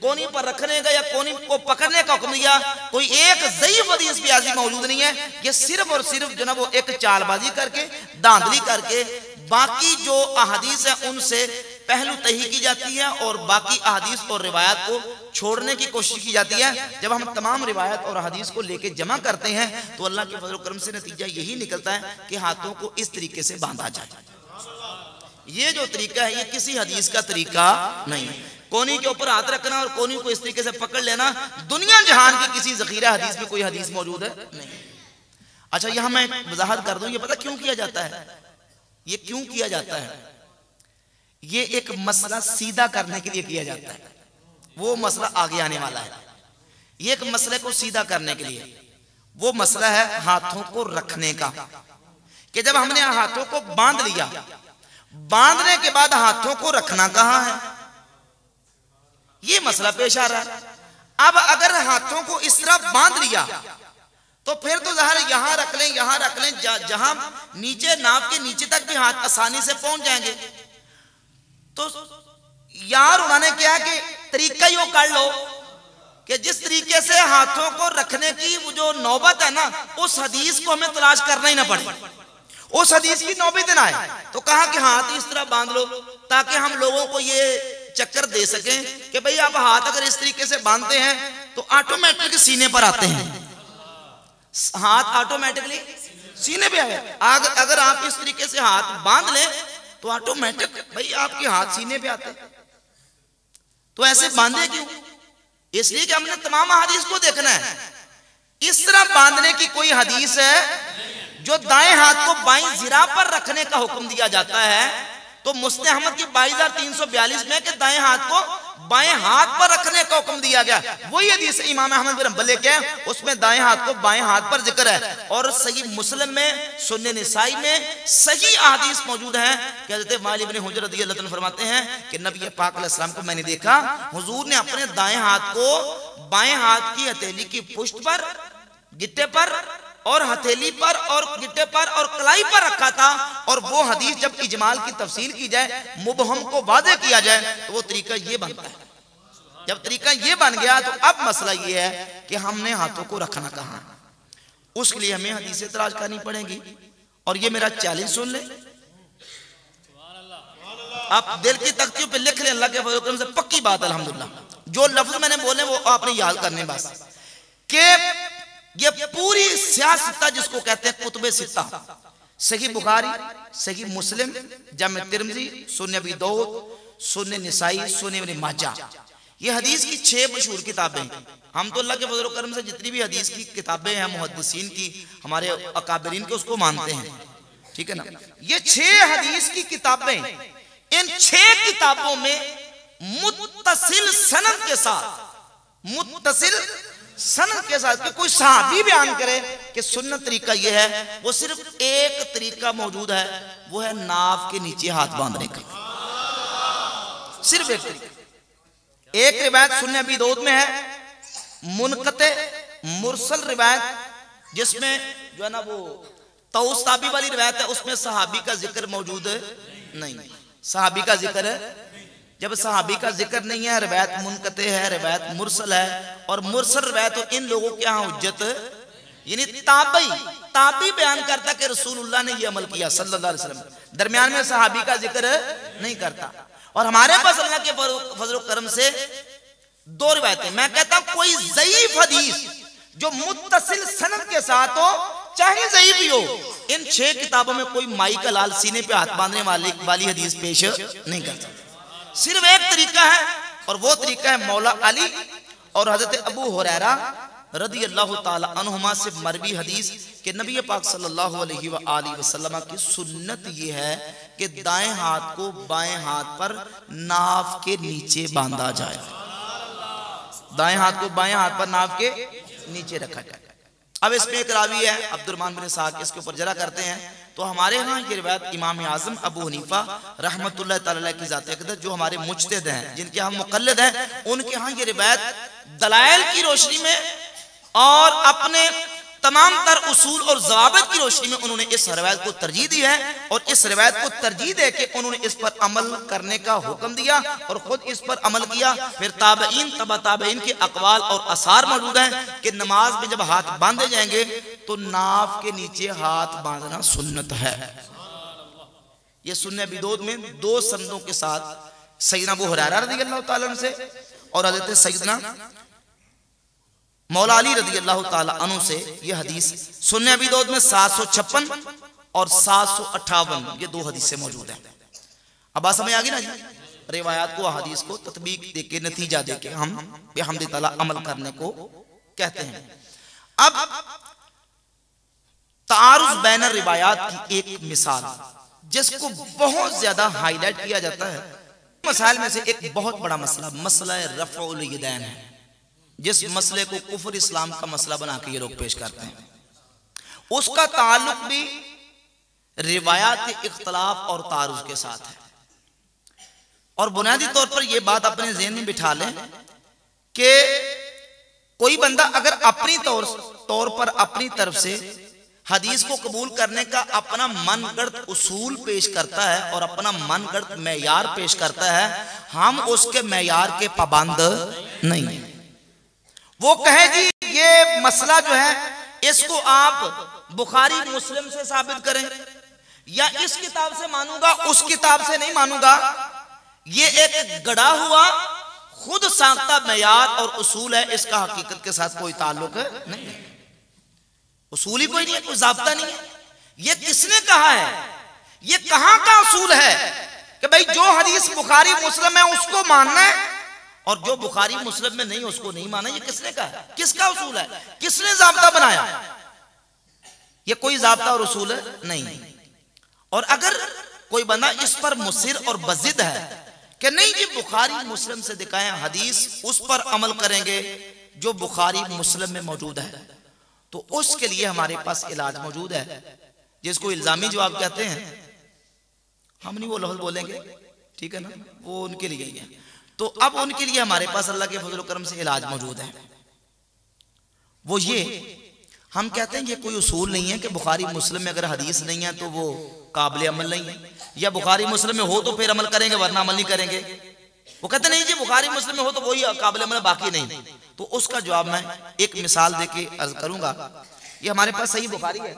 कोनी पर रखने का या कोनी को पकड़ने का हुक्म दिया, कोई एक ज़ईफ हदीस भी ऐसी मौजूद नहीं है। ये सिर्फ और सिर्फ जो ना वो एक चालबाजी करके, धांधली करके, बाकी जो अहदीस है उनसे पहलू तही की जाती है और बाकी अहदीस और रिवायत को छोड़ने की कोशिश की जाती है। जब हम तमाम रिवायत और अहदीस को लेके जमा करते हैं तो अल्लाह के फजल करम से नतीजा यही निकलता है कि हाथों को इस तरीके से बांधा जाए। ये जो तरीका है ये किसी हदीस का तरीका नहीं है। कोनी के ऊपर हाथ रखना और कोनी को इस तरीके से पकड़ लेना दुनिया जहान की किसी ज़खीरा हदीस में कोई हदीस मौजूद है नहीं। अच्छा, यहां मैं वजाहत कर दूं, ये पता क्यों किया जाता है? ये क्यों किया जाता है? ये एक मसला सीधा करने के लिए किया जाता है। वो मसला आगे आने वाला है। ये एक मसले को सीधा करने के लिए, वो मसला है हाथों को रखने का, कि जब हमने हाथों को बांध लिया, बांधने के बाद हाथों को रखना कहां है, ये मसला पेश आ रहा है। अब अगर हाथों को इस तरह बांध लिया तो फिर तो ज़ाहिर यहां रख लें, यहां रख लें, जहां नीचे नाव के नीचे तक भी हाथ आसानी से पहुंच जाएंगे। तो यार उन्होंने क्या कि तरीका यो कर लो कि जिस तरीके से हाथों को रखने की वो जो नौबत है ना, उस हदीस को हमें तलाश करना ही ना पड़े, उस हदीस की नौबत ना आए। तो कहा कि हाथ इस तरह बांध लो ताकि हम लोगों को ये चक्कर दे सकें कि भाई आप हाथ अगर इस तरीके से बांधते हैं तो ऑटोमेटिक सीने पर आते हैं, हाथ ऑटोमेटिकली सीने पे आए। अगर आप इस तरीके से हाथ बांध लें तो ऑटोमेटिक भाई आपके हाथ सीने पे आते हैं। तो ऐसे बांधे क्यों? इसलिए कि हमने तमाम हदीस को देखना है। इस तरह बांधने की कोई हदीस है जो दाएं हाथ को बाईं जिरा पर रखने का हुक्म दिया जाता है, तो मुस्लिम अहमद की 22,342 में कि दाएं हाथ को बाएं हाथ पर रखने का हुक्म दिया गया, वही हदीस इमाम अहमद बिन हंबल के, उसमें दाएं हाथ को बाएं हाथ पर जिक्र है। और सही मुस्लिम में, सुन्ने निसाई में सही हदीस मौजूद है कि हज़रत वाली इब्न हुजर रज़ियल्लाहु अन्हु फरमाते हैं कि नबी पाक अलैहि सलाम को मैंने देखा, हुजूर ने अपने दाएं हाथ को बाएं हाथ की हथेली की पुष्ट पर, गिट्टे पर और हथेली पर और गिट्टे पर और कलाई पर रखा था। और वो हदीस जब इजमाल की तफसील की जाए, मुबहम को वादे किया जाए, तो वो तरीका ये बनता है। जब तरीका ये बन गया तो अब मसला ये है कि हमने हाथों को रखना कहाँ, उसके लिए हमें हदीसें तलाश करनी पड़ेगी। और ये मेरा चैलेंज सुन ले, आप दिल की तख्तियों पे लिख लें, अल्लाह के फजल से पक्की बात अल्हम्दुलिल्लाह। जो लफ्ज मैंने बोले वो आपने याद करने बस, के ये पूरी सियासत जिसको कहते हैं कुतुबे सित्ता, सही बुखारी, सही मुस्लिम, जामे तिरमिज़ी, सुन्ने अबी दाऊद, सुन्ने निसाई, सुन्ने इब्न माजा, ये हदीस की 6 मशहूर किताबें। हम तो अल्लाह के फजल करम से जितनी भी हदीस की किताबें हैं मुहद्दिसीन की, हमारे अकाबरीन के, उसको मानते हैं, ठीक है ना। ये 6 हदीस की किताबें, इन 6 किताबों में मुत्तसिल सनद के साथ, मुत्तसिल सनद के साथ कि कोई सहाबी बयान करे कि सुन्नत तरीका ये है, वो सिर्फ एक तरीका मौजूद है, वो है नाव के नीचे हाथ बांधने का, सिर्फ एक तरीका। एक रिवायत सुन्ने अबी दाऊद में है, मुनक़ते मुरसल रिवायत, जिसमें जो है ना वो तौस ताबी वाली रिवायत है, उसमें सहाबी का जिक्र मौजूद नहीं, सहाबी का जिक्र है। जब सहाबी का जिक्र नहीं है, रिवायत मुनक़ते है, रिवायत मुरसल है, और मुरसल रिवायत तो इन लोगों के यहाँ हुज्जत, यानी ताबी बयान करता कि रसूलुल्लाह ने ये अमल किया सल्लल्लाहु अलैहि वसल्लम, दरमियान में सहाबी का जिक्र नहीं करता। और हमारे पास अल्लाह के फजल करम से 2 रिवायतें, मैं कहता हूं कोई ज़ईफ हदीस जो मुत्तसिल सनद के साथ हो, चाहे ज़ईफ ही हो, इन 6 किताबों में कोई माई का लाल सीने पे हाथ बांधने वाली हदीस पेश नहीं कर सकता। सिर्फ एक तरीका है, और वो तरीका है मौला अली और हजरत अबू हुरैरा रदियल्लाहु ताला अन्हुमा से मरवी हदीस कि नबी पाक सल्लल्लाहु अलैहि वसल्लम की सुन्नत ये है कि दाएं हाथ को बाएं हाथ पर नाव के नीचे बांधा जाए, दाएं हाथ को बाएं हाथ पर नाव के नीचे रखा जाए। अब इसमें एक रावी है अब्दुर्रहमान बिन इसहाक, इसके ऊपर जरा करते हैं। तो हमारे यहाँ ये रिवायत इमाम आज़म अबू हनीफा रहमतुल्लाह तआला की ज़ात अक़दर, जो हमारे मुज्तहिद हैं, जिनके हम मुक़ल्लिद हैं, उनके यहाँ ये रिवायत दलाइल की रोशनी में और अपने तमाम तर उसूल और ज़वाबित की रोशनी में उन्होंने इस रिवायत को तरजीह दी है। और इस रिवायत को तरजीह दे के उन्होंने इस पर अमल करने का हुक्म दिया और खुद इस पर अमल किया। फिर ताबईन, तबा ताबईन के अक़वाल और आसार मौजूद हैं कि नमाज में जब हाथ बांधे जाएंगे तो नाव के नीचे हाथ बांधना सुन्नत है। ये सुन्ने अबी दाऊद में 2 संदों के साथ सैयदना अबू हुरैरा रज़ियल्लाहु ताला अन्हु से और हज़रत सैयदना मौला अली रज़ियल्लाहु ताला अन्हु से ये हदीस सुन्ने अबी दाऊद में 756 और 758 ये 2 हदीसें मौजूद हैं। अब बात समझ आ गई ना जी। रिवायात को, हदीस को तत्बीक देके, नतीजा देके हम बिहम्दि ताला अमल करने को कहते हैं। अब तारुज़ बैन रिवायात की एक मिसाल जिसको बहुत ज्यादा हाईलाइट किया जाता है, मसाइल में से एक बहुत बड़ा मसला, मसला रफ़उल यदैन है, जिस मसले को कुफ्र इस्लाम का मसला बना के ये लोग पेश करते हैं। उसका ताल्लुक भी रिवायात के इख्तलाफ और तारुज़ के साथ है। और बुनियादी तौर पर यह बात अपने ज़हन में बिठा लें कि कोई बंदा अगर अपनी तौर पर अपनी तरफ से हदीस को कबूल करने का अपना मनगढ़ंत उसूल पेश करता है और अपना मनगढ़ंत मेयार पेश करता है, हम उसके मेयार के पाबंद नहीं। वो कहे जी ये मसला जो है इसको आप बुखारी मुस्लिम से साबित करें, या इस किताब से मानूंगा उस किताब से नहीं मानूंगा, ये एक गढ़ा हुआ खुद साख्ता मेयार और उसूल है, इसका हकीकत के साथ कोई ताल्लुक नहीं है, उसूल ही कोई नहीं है, कोई ज़ाब्ता नहीं है। ये किसने कहा है, ये कहां का उसूल है कि भाई जो हदीस बुखारी मुस्लिम है उसको मानना है और जो बुखारी मुस्लिम में नहीं उसको नहीं माना? ये किसने कहा है, किसका उसूल है, किसने ज़ाब्ता बनाया? ये कोई ज़ाब्ता और उसूल नहीं। और अगर कोई बंदा इस पर मुसिर और बजिद है कि नहीं जी बुखारी मुस्लिम से दिखाएं हदीस, उस पर अमल करेंगे जो बुखारी मुस्लिम में मौजूद है, तो उसके लिए हमारे पास इलाज मौजूद है, जिसको इल्जामी जवाब कहते हैं। हम नहीं वो लफ्ज़ बोलेंगे, ठीक है ना, वो उनके लिए ही है। तो अब उनके लिए हमारे पास अल्लाह के फजल करम से इलाज मौजूद है। वो ये हम कहते हैं ये कोई उसूल नहीं है कि बुखारी मुस्लिम में अगर हदीस नहीं है तो वो काबिल अमल नहीं है, या बुखारी मुस्लिम में हो तो फिर अमल करेंगे वरना अमल नहीं करेंगे। वो कहते नहीं जी बुखारी मुस्लिम में हो तो वही काबिल अमल, बाकी नहीं। तो उसका जवाब मैं एक मिसाल देके अर्ज करूंगा। ये हमारे पास सही बुखारी है,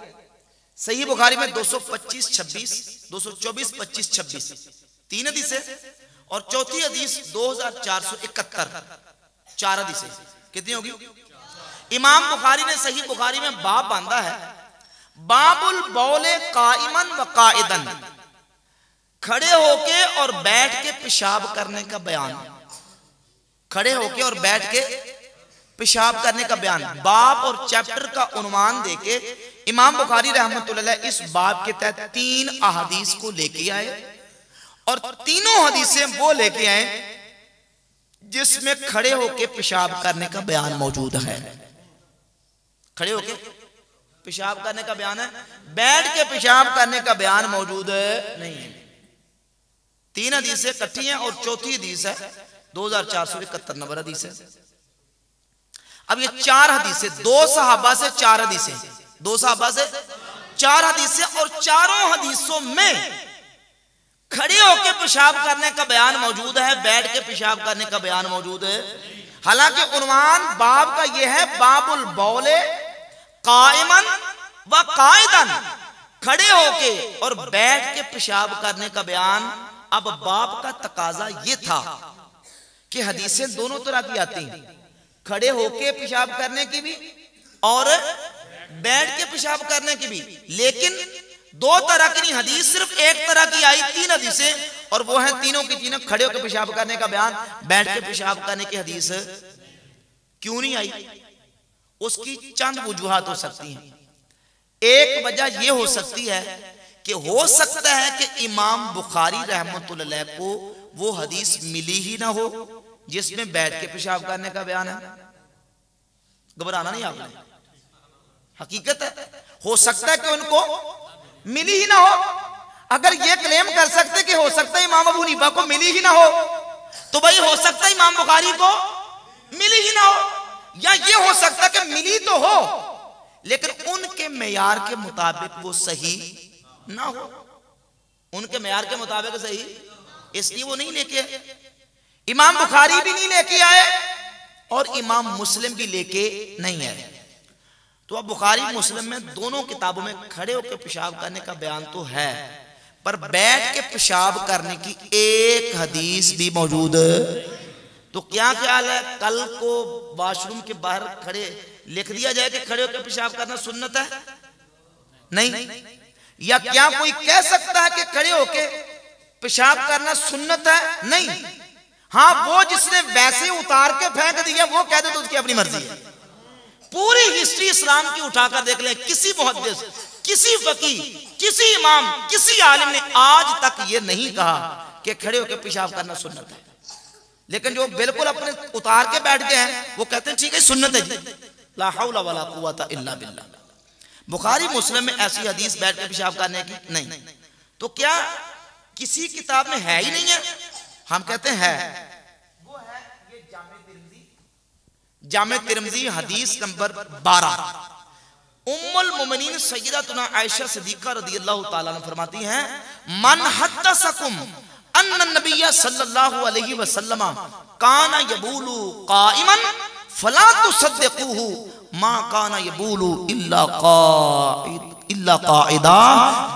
सही बुखारी में 225 26 224 25 26 तीन हदीस है, और चौथी हदीस 2471 चार हदीस है। कितनी होगी? इमाम बुखारी ने सही बुखारी में बाब बांधा है, बाबुल बौले काइमन व काइदन, खड़े होके और बैठ के पेशाब करने का बयान, खड़े होके और बैठ के पेशाब करने का बयान। बाब और चैप्टर का उन्वान देके इमाम बुखारी रहमतुल्लाह अलैह इस बाब के तहत 3 अहादीस को लेके आए, और तीनों हदीसें वो लेके आए जिसमें खड़े होके पेशाब करने का बयान मौजूद है। खड़े होके पेशाब करने का बयान है, बैठ के पेशाब करने का बयान मौजूद नहीं है। 3 हदीसें इकट्ठी हैं और चौथी हदीस है 2471 नंबर हदीस है। अब ये 4 हदीसें, 2 सहाबा से 4 हदीसें, 2 सहाबा से 4 हदीसें, और चारों हदीसों में खड़े होके पेशाब करने का बयान मौजूद है, बैठ के पेशाब करने का बयान मौजूद है। हालांकि उन्वान बाब का यह है बाबुल बौले काइमन व काइदन, खड़े होके और बैठ के पेशाब करने का बयान। अब बाब का तकाजा यह था कि हदीसें दोनों तरह की आती हैं, खड़े होके पेशाब करने की भी और बैठ के पेशाब करने की भी, लेकिन 2 तरह की नहीं, हदीस सिर्फ एक तरह की आई, 3 हदीसें, और वो है तीनों की तीनों खड़े होकर पेशाब करने का बयान, बैठ के पेशाब करने की हदीस क्यों नहीं आई? उसकी चंद वजूहात हो सकती हैं। एक वजह यह हो सकती है कि हो सकता है कि इमाम बुखारी रहमतुल्लाह अलैह को वो हदीस मिली ही ना हो जिसमें बैठ के पेशाब करने का बयान है। घबराना नहीं आपने, हकीकत है। हो सकता है कि उनको मिली ही ना हो। अगर ये क्लेम कर सकते कि हो सकता है इमाम अबू हनीफा को मिली ही ना हो, तो भाई हो सकता है इमाम बुखारी को मिली ही ना हो, या ये हो सकता है कि मिली तो हो लेकिन उनके मेयार के मुताबिक वो सही ना हो, उनके मेयार के मुताबिक सही, इसलिए वो नहीं लेके आए। इमाम बुखारी भी नहीं लेके आए और इमाम मुस्लिम भी लेके नहीं आए। तो अब बुखारी मुस्लिम में दोनों किताबों में खड़े होकर पेशाब करने का बयान तो है, पर बैठ के पेशाब करने की एक हदीस भी मौजूद। तो क्या ख्याल है, कल को वॉशरूम के बाहर खड़े लिख दिया जाए कि खड़े होकर पेशाब करना सुन्नत है? नहीं। या क्या कोई कह सकता है कि खड़े होकर पेशाब करना सुन्नत है? नहीं। हाँ, वो जिसने वैसे उतार के फेंक दिया वो कह दे तो उसकी अपनी मर्जी है। पूरी हिस्ट्री इस्लाम की उठाकर देख ले, किसी मुहद्दिस, किसी फकीह, किसी इमाम, किसी आलिम ने आज तक ये नहीं कहा कि खड़े होकर पेशाब करना सुन्नत है। लेकिन जो बिल्कुल अपने उतार के बैठ गए हैं वो कहते हैं ठीक है सुन्नत है जी, ला हौला वला कुव्वता इल्ला बिल्लाह। बुखारी मुस्लिम में ऐसी हदीस बैठ के पेशाब करने की नहीं। तो क्या किसी किताब में है ही नहीं है? हम कहते हैं वो है ये जामे तिरमिजी हदीस नंबर 12। उम्मुल मोमिनीन सय्यदतुना आयशा सिद्दीका रदियल्लाहु ताला अन्हा फरमाती हैं, मन हद्दसकुम अन्ना नबिय्य सल्लल्लाहु अलैहि वसल्लम काना यबूलु काइमन फला तुसद्दिकूहु मा काना यबूलु इल्ला काइदा।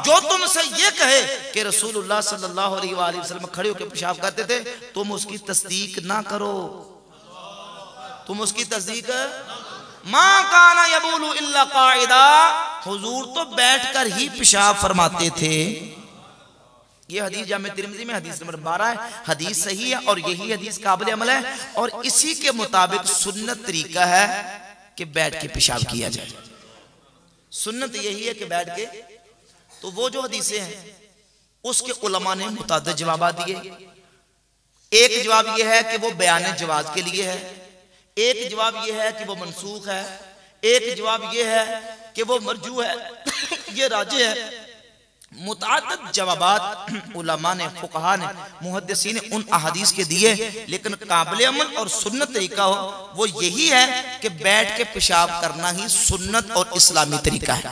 जो तुमसे ये कहे कि रसूलुल्लाह सल्लल्लाहु अलैहि वसल्लम खड़े होकर पेशाब करते थे, तुम उसकी तस्दीक ना करो, तुम उसकी तस्दीक। मा काना यबूलु इल्ला काइदा, हुजूर तो बैठकर ही पेशाब फरमाते थे। ये हदीस जामे तिरमिज़ी में हदीस नंबर 12 है। हदीस सही है और यही हदीस काबिल अमल है और इसी के मुताबिक सुन्नत तरीका है कि बैठ के पेशाब किया जाए। सुन्नत यही है कि बैठ के। तो वो जो हदीसें हैं उसके उलमा ने मुताद्दिद जवाब दिए। एक जवाब ये है कि वो बयान जवाज के लिए है, एक जवाब ये है कि वो मनसूख है, एक जवाब ये है कि वो मरजू है, ये राजे है। मुताद्दिद जवाबात उलमा ने, फुकहा ने, मुहद्दिसीन ने उन अहादीस के दिए, लेकिन काबिल अमल और सुन्नत तरीका हो वो यही है कि बैठ के पेशाब करना ही सुन्नत और इस्लामी तरीका है।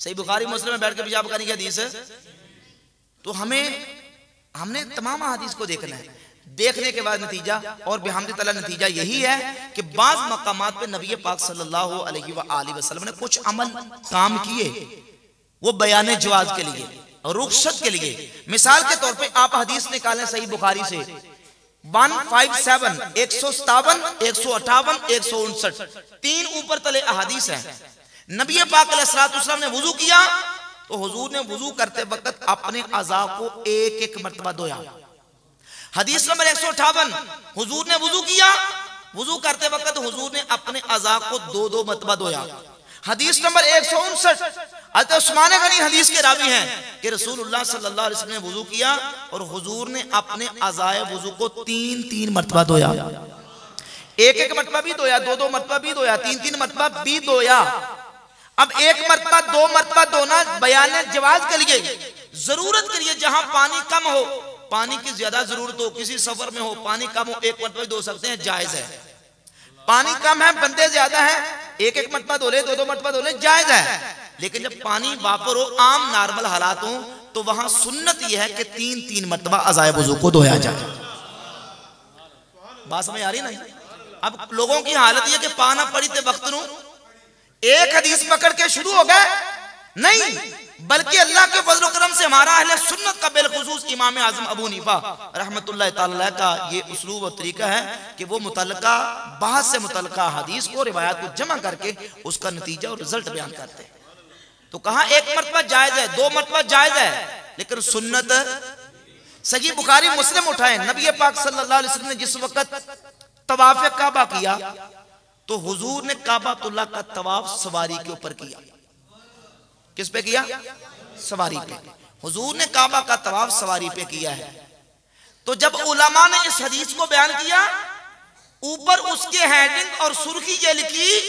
सही बुखारी मुस्लिम में बैठ के पेशाब करने की हदीस है। तो हमने तमाम अहादीस को देखना है। देखने के बाद नतीजा और बिहामदी तआला नतीजा यही है कि बाज़ मकामात पे नबी पाक सल्लल्लाहु अलैहि वसल्लम ने कुछ अमल काम किए, वो बयान जवाज के लिए और रुखसत के लिए। मिसाल के तौर पे आप हदीस निकालें सही बुखारी से 157, 157, 158, 159, 3 ऊपर तले अहादीस है। नबी पाक अलैहिस्सलाम ने वुजू किया तो हुजूर ने वुजू करते वक्त अपने अज़ा को एक एक मर्तबा धोया। हदीस नंबर 158, हुजूर ने वुजू किया, वुजू करते वक्त हुजूर ने अपने अज़ा को 2-2 मर्तबा धोया। हदीस नंबर 159, हज़रत उस्मान गनी हदीस के रावी हैं कि रसूलुल्लाह सल्लल्लाहु अलैहि वसल्लम ने वुजू किया और हुजूर ने अपने अज़ाए वुजू को 3-3 मर्तबा धोया। एक मर्तबा भी धोया, 2-2 मर्तबा भी धोया, 3-3 मर्तबा भी धोया। अब 1 मर्तबा 2 मर्तबा धोना बयान जवाज के लिए, जरूरत के लिए, जहां पानी कम हो, पानी की ज्यादा जरूरत हो, किसी सफर में हो, पानी कम हो, 1 मर्तबा धो सकते हैं, जायज है। पानी कम है, बंदे ज्यादा है, 1-1 मर्तबा धो ले, 2-2 मर्तबा धो ले, जायज है। लेकिन जब पानी वापर हो, आम नॉर्मल हालात हो, तो वहां सुन्नत यह है कि 3-3 मर्तबा अज़ाए वुज़ू को धोया जाए। बात समझ आ रही नहीं? अब लोगों की हालत यह कि पाना पड़ी थे वक्त नू एक हदीस पकड़ के शुरू हो गए, नहीं, बल्कि अल्लाह के फजल करम से हमारा अहले सुन्नत का बिलखुसूस इमाम आज़म अबू हनीफा रहमतुल्लाह ताला का ये उसलूब और तरीका है कि वो मुतल्लका बात से मुतल्लका हदीस को, रिवायात को जमा करके उसका नतीजा और रिजल्ट बयान करते हैं। तो कहा 1 मर्तबा जायज है, 2 मर्तबा जायज है, लेकिन सुन्नत सही बुखारी मुस्लिम उठाए। नबी पाक सल्लल्लाहु अलैहि वसल्लम ने जिस वक्त तवाफ काबा किया तो हुजूर ने काबातुल्लाह का तवाफ सवारी के ऊपर किया। किस पे किया? सवारी पे। हुजूर ने काबा का तवाफ सवारी पे किया है। तो जब उलमा ने इस हदीस को बयान किया, ऊपर उसके हेडिंग और सुर्खी ये लिखी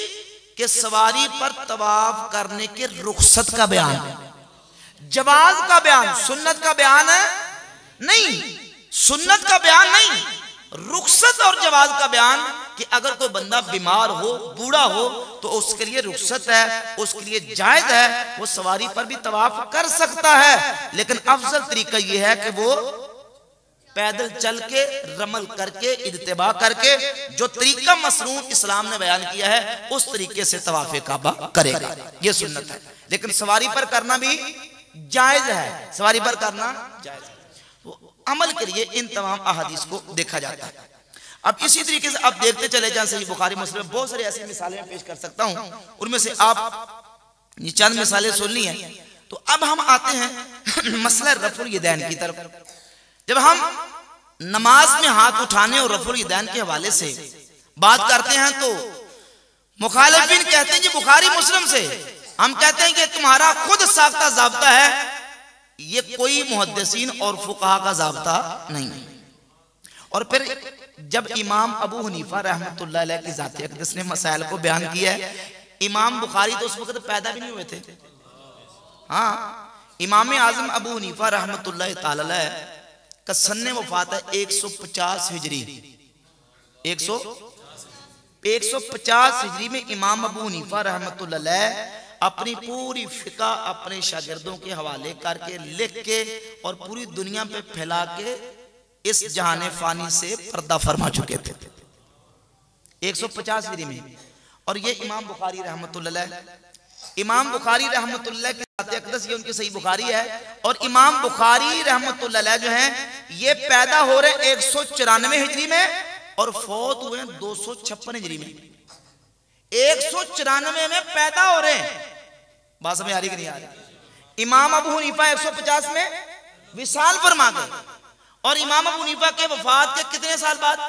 कि सवारी पर तवाफ करने के रुखसत का बयान, जवाज का बयान, सुन्नत का बयान है नहीं, सुन्नत का बयान नहीं, रुखसत और जवाज का बयान कि अगर कोई बंदा बीमार हो, बूढ़ा हो, तो उसके लिए रुखसत है, उसके लिए जायज है, वो सवारी पर भी तवाफ कर सकता है। लेकिन अफजल तरीका यह है कि वो पैदल चल के, रमल करके, इत्तिबा करके, जो तरीका मसनून इस्लाम ने बयान किया है उस तरीके से तवाफ काबा करेगा, ये सुन्नत है। लेकिन सवारी पर करना भी जायज है, सवारी पर करना जायज है। अमल के लिए इन तमाम अहादीस को देखा जाता है। अब इसी तरीके से आप देखते चले जाएं, सही बुखारी मुस्लिम बहुत सारी ऐसी मिसालें पेश कर सकता हूं, उनमें से आप ये चंद मिसालें सुन ली हैं। तो अब हम आते हैं मसला रफुल यदैन की तरफ। जब हम नमाज में हाथ उठाने और रफुल यदैन के हवाले से बात करते हैं तो मुखालिफिन कहते हैं कि बुखारी मुस्लिम से, हम कहते हैं कि तुम्हारा खुद साख्ता ज़ाब्ता है, ये कोई मुहद्दिसीन और फुक़हा का ज़ाब्ता नहीं। और फिर जब इमाम अबू हनीफा रहमतुल्लाह अलैह की ज़ात अक़दस ने मसाइल को बयान किया है, इमाम बुखारी तो उस वक्त पैदा भी नहीं हुए थे। हाँ, इमाम आज़म अबू हनीफा रहमतुल्लाह ताला अलैह का सन्ने वफ़ात है 150 हिजरी, 150 हिजरी में इमाम अबू हनीफा रहमतुल्लाह अलैह अपनी पूरी फिका अपने शागिर्दों के हवाले करके लिख के और पूरी दुनिया पे फैला के इस जहाने फानी से पर्दा फरमा चुके थे 150 हिजरी में। और ये इमाम बुखारी रहमतुल्लाह अलैह, इमाम बुखारी रहमतुल्लाह की अक़दस ये उनकी सही बुखारी है। और इमाम बुखारी रहमतुल्लाह अलैह जो हैं ये पैदा हो रहे 194 हिजरी में और फौत हुए 256 हिजरी में। 194 में पैदा हो रहे हैं, बात समझ आ रही कि नहीं आ रही। इमाम अबू हनीफा 150 में विसाल फरमा गए और इमाम अबू हनीफा के वफात के कितने साल बाद,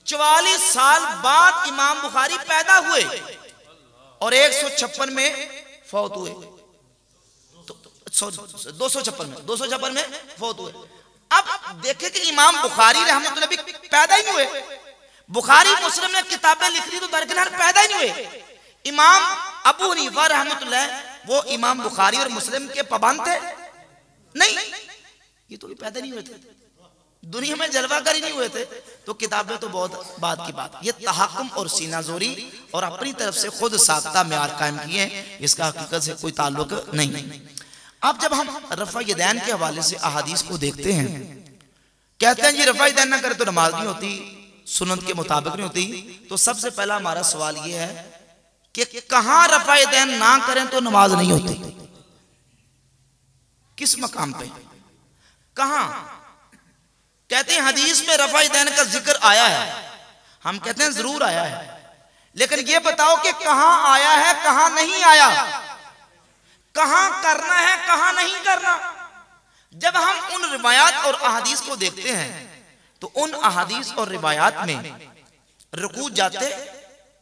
44 साल बाद इमाम बुखारी पैदा हुए और 156 में फौत हुए। तो 256 में फौत हुए। अब देखें कि इमाम बुखारी रहमतुल्लाह भी पैदा ही नहीं हुए। बुखारी मुस्लिम ने किताबें लिख ली तो दरकिनार पैदा ही नहीं हुए। इमाम अबू हनीफा रहमतुल्लाह वो इमाम बुखारी और मुस्लिम के पाबंद थे? नहीं, ये तो पैदा नहीं हुए थे, दुनिया में जलवागर ही नहीं हुए थे। तो किताबें तो बहुत बाद की बात। ये तहक्कुम और सीनाजोरी और अपनी तरफ से खुद साख्ता मेयार कायम किए हैं, इसका हकीकत से कोई ताल्लुक नहीं। अब जब हम रफ़ा यदैन के हवाले से अहादीस को देखते हैं, कहते हैं जी रफ़ा यदैन ना करे तो नमाज नहीं होती, सुन्नत के मुताबिक नहीं होती। तो सबसे पहला हमारा सवाल ये है कि कहां रफ़ा यदैन ना करें तो नमाज नहीं होती, किस मकाम पे, कहां? कहते हैं हदीस में रफ़ा यदैन का जिक्र आया है। हम कहते हैं जरूर आया है, लेकिन ये बताओ कि कहां आया है, कहां नहीं आया, कहां करना है, कहां नहीं करना। जब हम उन रिवायात और अहादीस को देखते हैं तो उन अहादीस और रिवायात में रुकू जाते,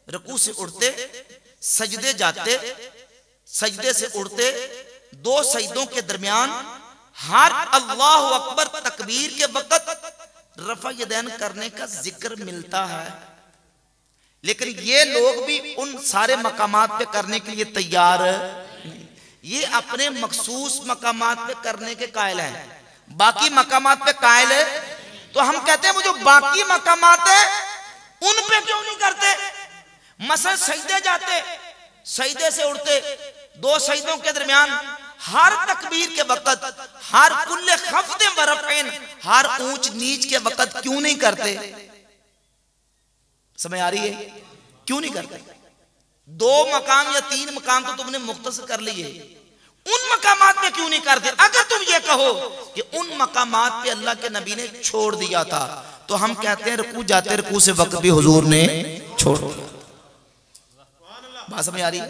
रुकू से उठते, सजदे जाते, सजदे से उठते, 2 सजदों के दरमियान हर अल्लाहु अकबर तकबीर के वक्त रफ़ा यदैन करने का जिक्र मिलता है। लेकिन ये लोग भी उन सारे मकामात पे करने के लिए तैयार, ये अपने मखसूस मकामात पे करने के कायल हैं, बाकी मकामात पे कायल है। तो हम कहते हैं वो जो बाकी मकामात है उन पे क्यों नहीं करते? मसलन सजदे जाते, सजदे से उठते, 2 सजदों के दरमियान हर तकबीर के वक्त, हर कुल्ले खफ्दे व रफ़ईन, हर ऊंच नीच के वक्त क्यों नहीं करते? समझ आ रही है? क्यों नहीं करते? 2 मकाम या 3 मकाम तो तुमने मुख्तसर कर लिए, उन मकामात पे क्यों नहीं करते? अगर तुम ये कहो कि उन मकामात पे अल्लाह के नबी ने छोड़ दिया था, तो हम कहते हैं रुकू जाते, रुकू से वक्त भी हुजूर ने छोड़ दिया। बात समझ आ रही?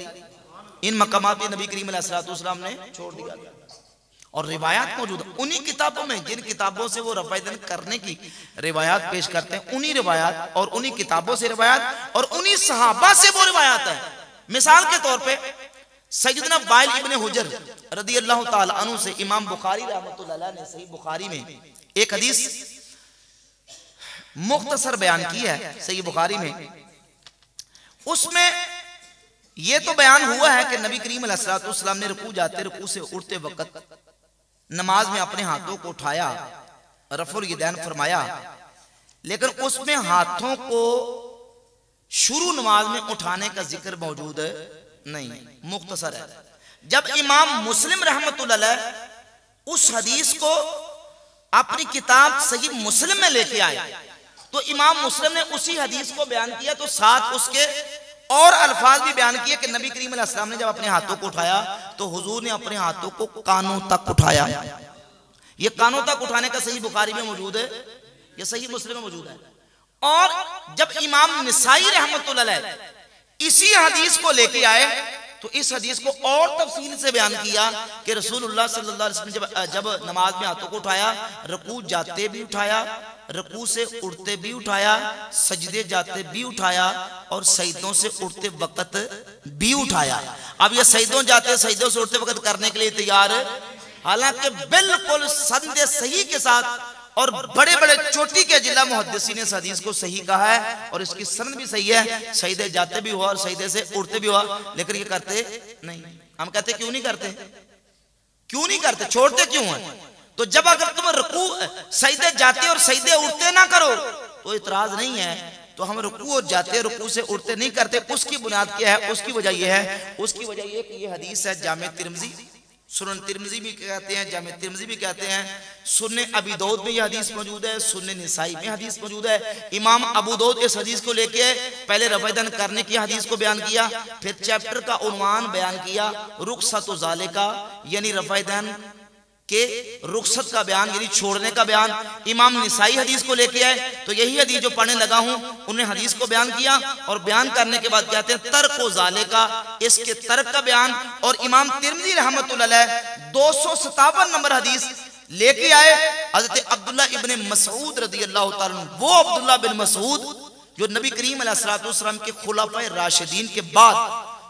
इन मकामात पे नबी करीम अलैहिस्सलाम ने छोड़ दिया। और रिवायात मौजूद है उन्हीं किताबों में, जिन किताबों से वो रफ़ा यदैन करने की रिवायात पेश करते हैं, उन्हीं रिवायात और उन्हीं किताबों से रिवायात और उन्हीं सहाबा से वो रिवायात है। मिसाल के तौर पे सैयदना वाइल इब्ने हुजर रदी अल्लाह ताला अन्हु से इमाम बुखारी रहमतुल्लाह अलैह ने सही बुखारी में एक हदीस मुख्तसर बयान की है सही बुखारी में। उसमें यह तो बयान हुआ है कि नबी करीम अलैहिस्सलाम ने रुकू जाते, रुकू से उठते वक्त नमाज में अपने हाथों को उठाया, रफ़ुल यदैन फरमाया, लेकिन उसमें हाथों को शुरू नमाज में उठाने का जिक्र मौजूद नहीं, मुख्तसर है। जब इमाम मुस्लिम रहमतुल्लाह अलैह उस हदीस को अपनी किताब सही मुस्लिम में लेके आए, तो इमाम मुस्लिम ने उसी हदीस को बयान किया, तो साथ उसके और अल्फाज भी बयान किए कि नबी करीम अलैहिस्सलाम ने जब अपने हाथों को उठाया तो हुजूर ने अपने हाथों को कानों तक उठाया। ये कानों तक उठाने का सही बुखारी में मौजूद है, ये सही मुस्लिम में मौजूद है। और जब इमाम निसाई रहमतुल्लाह अलैह इसी हदीस को लेके आए तो इस हदीस को और तफसील से बयान किया कि रसूलुल्लाह सल्लल्लाहु अलैहि वसल्लम जब नमाज में हाथों को उठाया, रुकू जाते भी उठाया, रुकू से उठते भी उठाया, सजदे जाते भी उठाया और सजदों से उठते वक्त भी उठाया। अब ये सजदों जाते सजदों से उठते वक्त करने के लिए तैयार है, हालांकि बिल्कुल संदे सही के साथ और बड़े बड़े चोटी के जिला मुहद्दिसीन ने इस हदीस को सही कहा है और इसकी सनद भी सही है। सजदे जाते भी हुआ और सजदे से उठते भी हुआ, लेकिन ये करते नहीं। हम कहते क्यों नहीं करते? क्यों नहीं करते? छोड़ते क्यों हैं? तो जब अगर तुम रुकू सजदे जाते और सजदे उठते ना करो तो इतराज नहीं है, तो हम रुकू जाते, रुकू से उठते नहीं करते। उसकी बुनियाद क्या है? उसकी वजह यह है, उसकी वजह यह कि ये हदीस है जामे तिरमिजी, सुनन तिरमिजी भी कहते हैं, जामे तिरमिजी भी कहते हैं, सुन्ने अबी दाऊद में यह हदीस मौजूद है, सुन्ने निसाई में हदीस मौजूद है। इमाम अबू दाऊद इस हदीस को लेके पहले रफ़ादन करने की हदीस को बयान किया, फिर चैप्टर का उन्वान बयान किया, रुखसतु ज़ालिका यानी रफ़ादन के रुखसत का बयान यानी छोड़ने का बयान। इमाम निसाई हदीस को लेके आए, तो यही हदीस जो पढ़ने लगा हूं उन्हें हदीस को बयान किया, और बयान करने के बाद कहते हैं तर्क व ज़ालिका, इसके तर्क का बयान। और इमाम तिरमिज़ी रहमतुल्लाह अलैह 257 नंबर हदीस लेके आए, हज़रत अब्दुल्लाह इब्ने मसऊद रज़ियल्लाहु ताला अन्हु, वो अब्दुल्लाह बिन मसऊद जो नबी करीम अलैहिस्सलातु वस्सलाम के खुलाफाए राशिदीन के बाद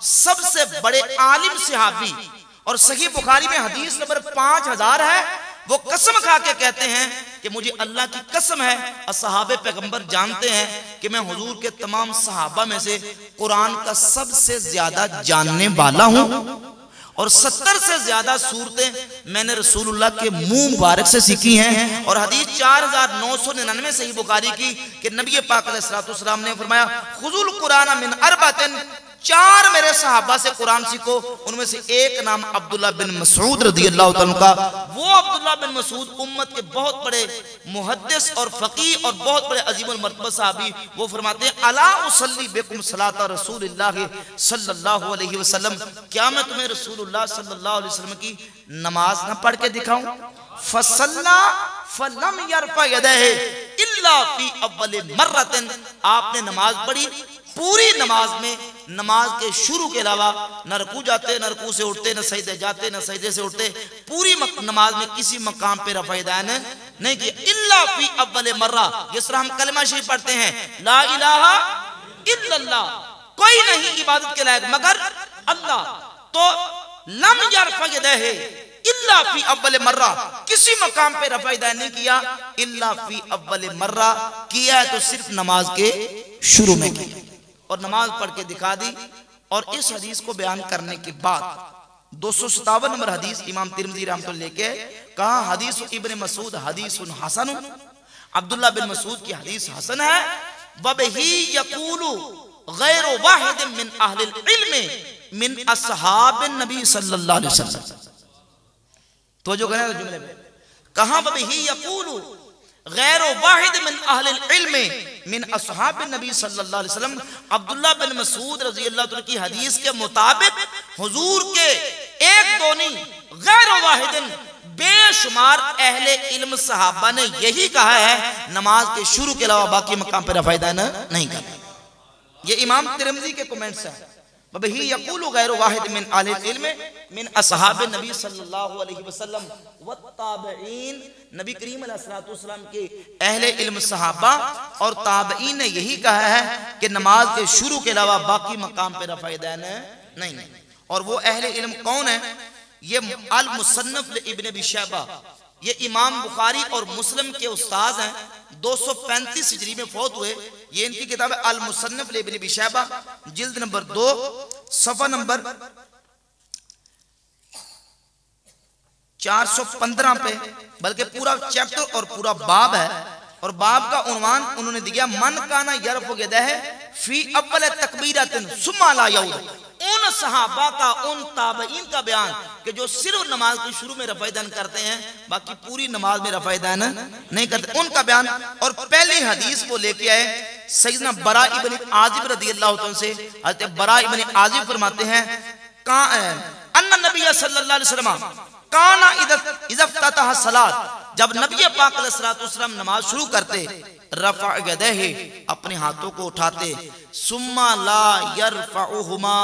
सबसे बड़े आलिम सहाबी, और सही बुखारी में हदीस नंबर 5000 है, वो कसम खा के कहते हैं कि मुझे अल्लाह की कसम है, असहाबे पैगंबर जानते हैं कि मैं हुजूर के तमाम सहाबा में से कुरान का सबसे ज्यादा जानने वाला हूं, और 70 से ज्यादा सूरतें मैंने रसूलुल्लाह के मुंह मुबारक से सीखी हैं। और हदीस 4999 सही बुखारी की कि नबी पाक अलैहिस्सलातु वस्सलाम ने फरमाया खुजुल कुरान मिन अरबातिन, 4 मेरे सहाबा से कुरान सीखो, उनमें से एक नाम अब्दुल्लाह बिन मसऊद रज़ियल्लाहु ताला का। वो अब्दुल्लाह बिन मसऊद उम्मत के बहुत बड़े मुहद्दिस और फकीह और बहुत बड़े अजीमुल मर्तबा सहाबी, वो फरमाते हैं अला उसल्ली बिकुम सलाता रसूलिल्लाह सल्लल्लाहु अलैहि वसल्लम, क्या मैं तुम्हें रसूलुल्लाह सल्लल्लाहु अलैहि वसल्लम की नमाज न पढ़ के दिखाऊं? फसल्ला फलम यरफा यदैहि इल्ला फी अव्वल मर्रतिन, आपने नमाज पढ़ी, पूरी नमाज में नमाज के शुरू के अलावा न रुकू जाते, न रुकू से उठते, न सजदे जाते, न सजदे से उठते, पूरी नमाज में किसी मकाम पे रफ़ादान नहीं किया, इल्ला फी अव्वल मर्रा, जिस तरह हम कलमा शरीफ पढ़ते हैं ला इलाहा इल्लल्लाह, कोई नहीं इबादत के लायक मगर अल्लाह, तो लम यरफ़ा यदैहि इल्ला फी अव्वल मर्रा, किसी मकाम पे रफ़ादान नहीं किया, इल्ला फी अव्वल मर्रा, किया है तो सिर्फ नमाज के शुरू में किया और नमाज पढ़ के दिखा दी। और इस हदीस को बयान करने के बाद 257 नंबर हदीस इमाम तिरमिज़ी रहमतुल्लाह लेके कहा हदीस इब्ने मसऊद हदीसुन हसन, अब्दुल्लाह बिन मसऊद की हदीस हसन है, वबही यकूलु गैरु वाहिद मिन अहलिल इल्म मिन अस्हाबिन नबी सल्लल्लाहु अलैहि वसल्लम। तो जो कहना जुमले में कहा वबही यकूलु गैर वाहिद मिन अहलिल इल्म मिन अस्हाबिन नबी सल्लल्लाहु अलैहि वसल्लम, अब्दुल्लाह बिन मसऊद रज़ियल्लाहु ताला की हदीस के मुताबिक हुजूर के एक दो नहीं गैर वाहिदिन बेशुमार अहले इल्म सहाबा ने यही कहा है नमाज के शुरू के अलावा बाकी मकाम पर रफ़ादान नहीं करना। ये इमाम तिरमिज़ी के कमेंट्स हैं, वही यकूलु गैरु वाहिद मिन अहलिल इल्म मिन अस्हाबिन नबी सल्लल्लाहु अलैहि वसल्लम व ताबईन, नबी करीम अलैहिस्सलातु वस्सलाम के अहले इल्म सहाबा और ताबईन ने यही कहा है कि नमाज के शुरू के अलावा बाकी मकाम पे रफ़ादान नहीं। और वो अहले इल्म कौन है? ये अल मुसन्नफ इब्न अबी शैबा, ये इमाम बुखारी और मुस्लिम के उस्ताद हैं, 235 हिजरी में फौत हुए। ये इनकी किताब है अल मुसन्नफ इब्न अबी शैबा, जिल्द नंबर 2 सफ़ा नंबर 415 पे, बल्कि पूरा चैप्टर और पूरा बाब है। और बाब का उन्वान उन्होंने दिया मन काना यरफ़ु यदैहि फी अव्वल तकबीरतिन सुम्मा ला यऊद, उन सहाबा का उन ताबईन का बयान कि जो सिर्फ नमाज के शुरू में रफ़ादान करते हैं, बाकी पूरी नमाज में रफ़ादान नहीं करते, उनका बयान। और पहली हदीस वो लेके आए सैयदना बरा इब्न आजिब रज़ियल्लाहु ताला से। हज़रत बरा इब्न आजिब फरमाते हैं अन्ना नबी सल्लल्लाहु अलैहि वसल्लम काना इज़्फ़तह सलात, जब नबी पाक अलैहिस्सलातु वस्सलाम नमाज शुरू करते रफ़अ यदैहि, अपने हाथों को उठाते, सुम्मा ला यरफ़उहुमा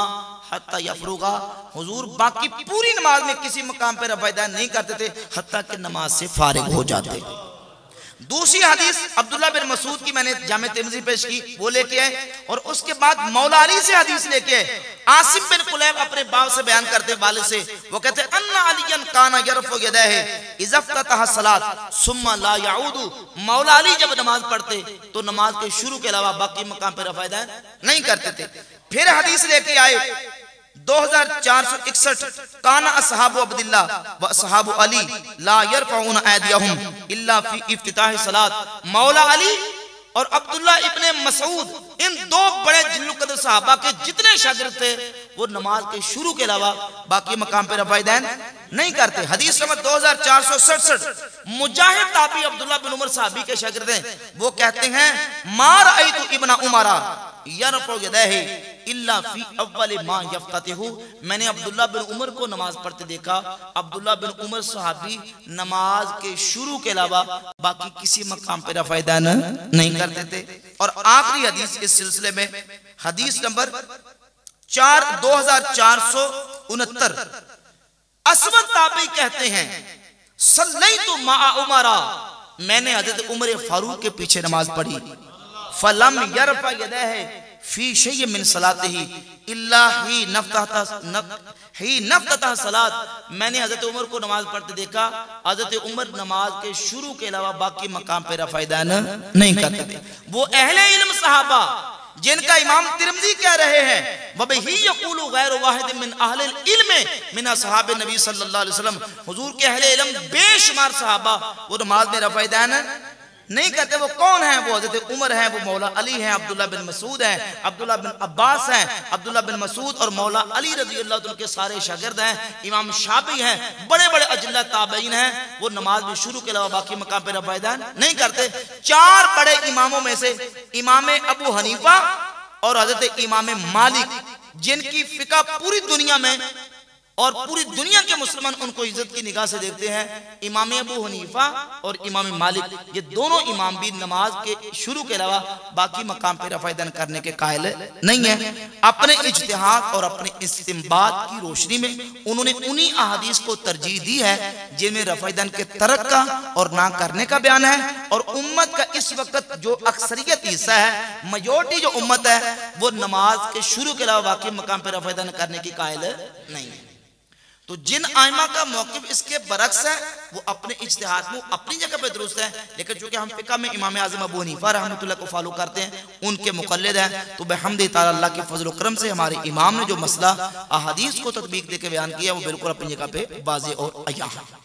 हत्ता यफ़रुगा, हुजूर बाकी पूरी नमाज में किसी मकाम पे रफ़ादान नहीं करते थे हत्ता कि नमाज से फारिग हो जाते। दूसरी हदीस अब्दुल्लाह बिन मसऊद की मैंने जामे तिरमिज़ी पेश की, वो लेके आए। और उसके बाद मौला अली से हदीस लेके आए, आसिम बिन कुलैब अपने बाप से बयान करते वाले से, वो कहते हैं अन्ना अलियन काना यरफ़ु यदैहि इज़्फ़तह सलात सुम्मा ला यऊदु, मौला अली जब नमाज पढ़ते तो नमाज के शुरू के अलावा बाकी मकाम पर रफ़ादान नहीं करते थे। फिर हदीस लेके आए 2461 काना असहाबु अब्दुल्लाह व असहाबु अली ला यरफ़ऊना ऐदियहुम इल्ला फी इफ्तिताह सलात, मौला अली और अब्दुल्ला इब्ने मसूद, इन दो बड़े जिल्लुल कद्र सहाबा के जितने शागिर्द थे वो नमाज के शुरू के अलावा बाकी मकाम पे रफ़ा यदैन नहीं करते। हदीस नंबर 2467, मुजाहिद ताबी अब्दुल्ला बिन उमर साहबी के शागिर्द हैं, वो कहते हैं मा रअयतु इब्न उमरा यरफ़उ यदैहि इल्ला फी अव्वल मा यफ्ततिहु, मैंने अब्दुल्ला बिन उमर को नमाज पढ़ते देखा। अब्दुल्ला बिन उमर सहाबी नमाज के शुरू के अलावा बाकी किसी मकाम पे रफ़ा यदैन नहीं करते थे। और आखिरी हदीस इस सिलसिले में हदीस नंबर 2469, असवद ताबी कहते हैं सल्लैतु मअ उमरा, मैंने हज़रत उमर फारूक के पीछे नमाज पढ़ी। फलम यरफ़ा यदैहि फी शैइन मिन सलातिही इल्ला ही नफ़तह सलात, मैंने हज़रत उमर को नमाज पढ़ते देखा। हज़रत उमर नमाज के शुरू के अलावा बाकी मकाम पे रफ़ा यदैन नहीं करते थे। वो अहले इल्म सहाबा जिनका इमाम तिरमिज़ी कह रहे हैं वबही यक़ूलु गैरु वाहिद मिन अहलिल इल्म मिन असहाबे नबी सल्लल्लाहु अलैहि वसल्लम, हुजूर के अहले इल्म बेशुमार सहाबा वो नमाज में रफ़ा यदैन नहीं करते। वो कौन है? वो हज़रत उमर है, वो मौला अली हैं, अब्दुल्ला बिन मसूद हैं, अब्दुल्ला बिन अब्बास हैं, अब्दुल्ला बिन मसूद और मौला अली रज़ी अल्लाह तआला के सारे शागिर्द हैं। इमाम शाफी हैं, बड़े बड़े अजल्ला ताबईन हैं, वो नमाज में शुरू के अलावा बाकी मकाम पे रफ़ा यदैन नहीं करते। चार बड़े इमामों में से इमाम अबू हनीफा और हज़रत इमाम मालिक, जिनकी फिक़ह पूरी दुनिया में और पूरी दुनिया के मुसलमान उनको इज्जत की निगाह से देखते हैं, इमाम अबू हनीफा और इमाम मालिक, ये दोनों इमाम भी नमाज के शुरू के अलावा बाकी मकाम पे रफ़ा यदैन करने के कायल नहीं है। अपने इज्तिहाद और अपने इस्तिंबात की रोशनी में उन्होंने उन्हीं अहादीस को तरजीह दी है जिनमें रफ़ा यदैन के तर्क का और ना करने का बयान है। और उम्मत का इस वक्त जो अक्सरियत हिस्सा है, मेजॉरिटी जो उम्मत है, वो नमाज के शुरू के अलावा बाकी मकाम पे रफ़ा यदैन करने की कायल नहीं है। तो जिन आइमा का मौक़िफ़ इसके बरक्स है वो अपने इज्तिहाद में अपनी जगह पे दुरुस्त है, लेकिन चूंकि हम फ़िक़ह में इमाम आज़म अबू हनीफा रहमतुल्लाह को फॉलो करते हैं, उनके मुक़ल्लिद हैं, तो बिहम्दि ताला अल्लाह के फज़ल व करम से हमारे इमाम ने जो मसला अहादीस को तत्बीक दे के बयान किया वो बिल्कुल अपनी जगह पे वाज़ेह और अय्यान है।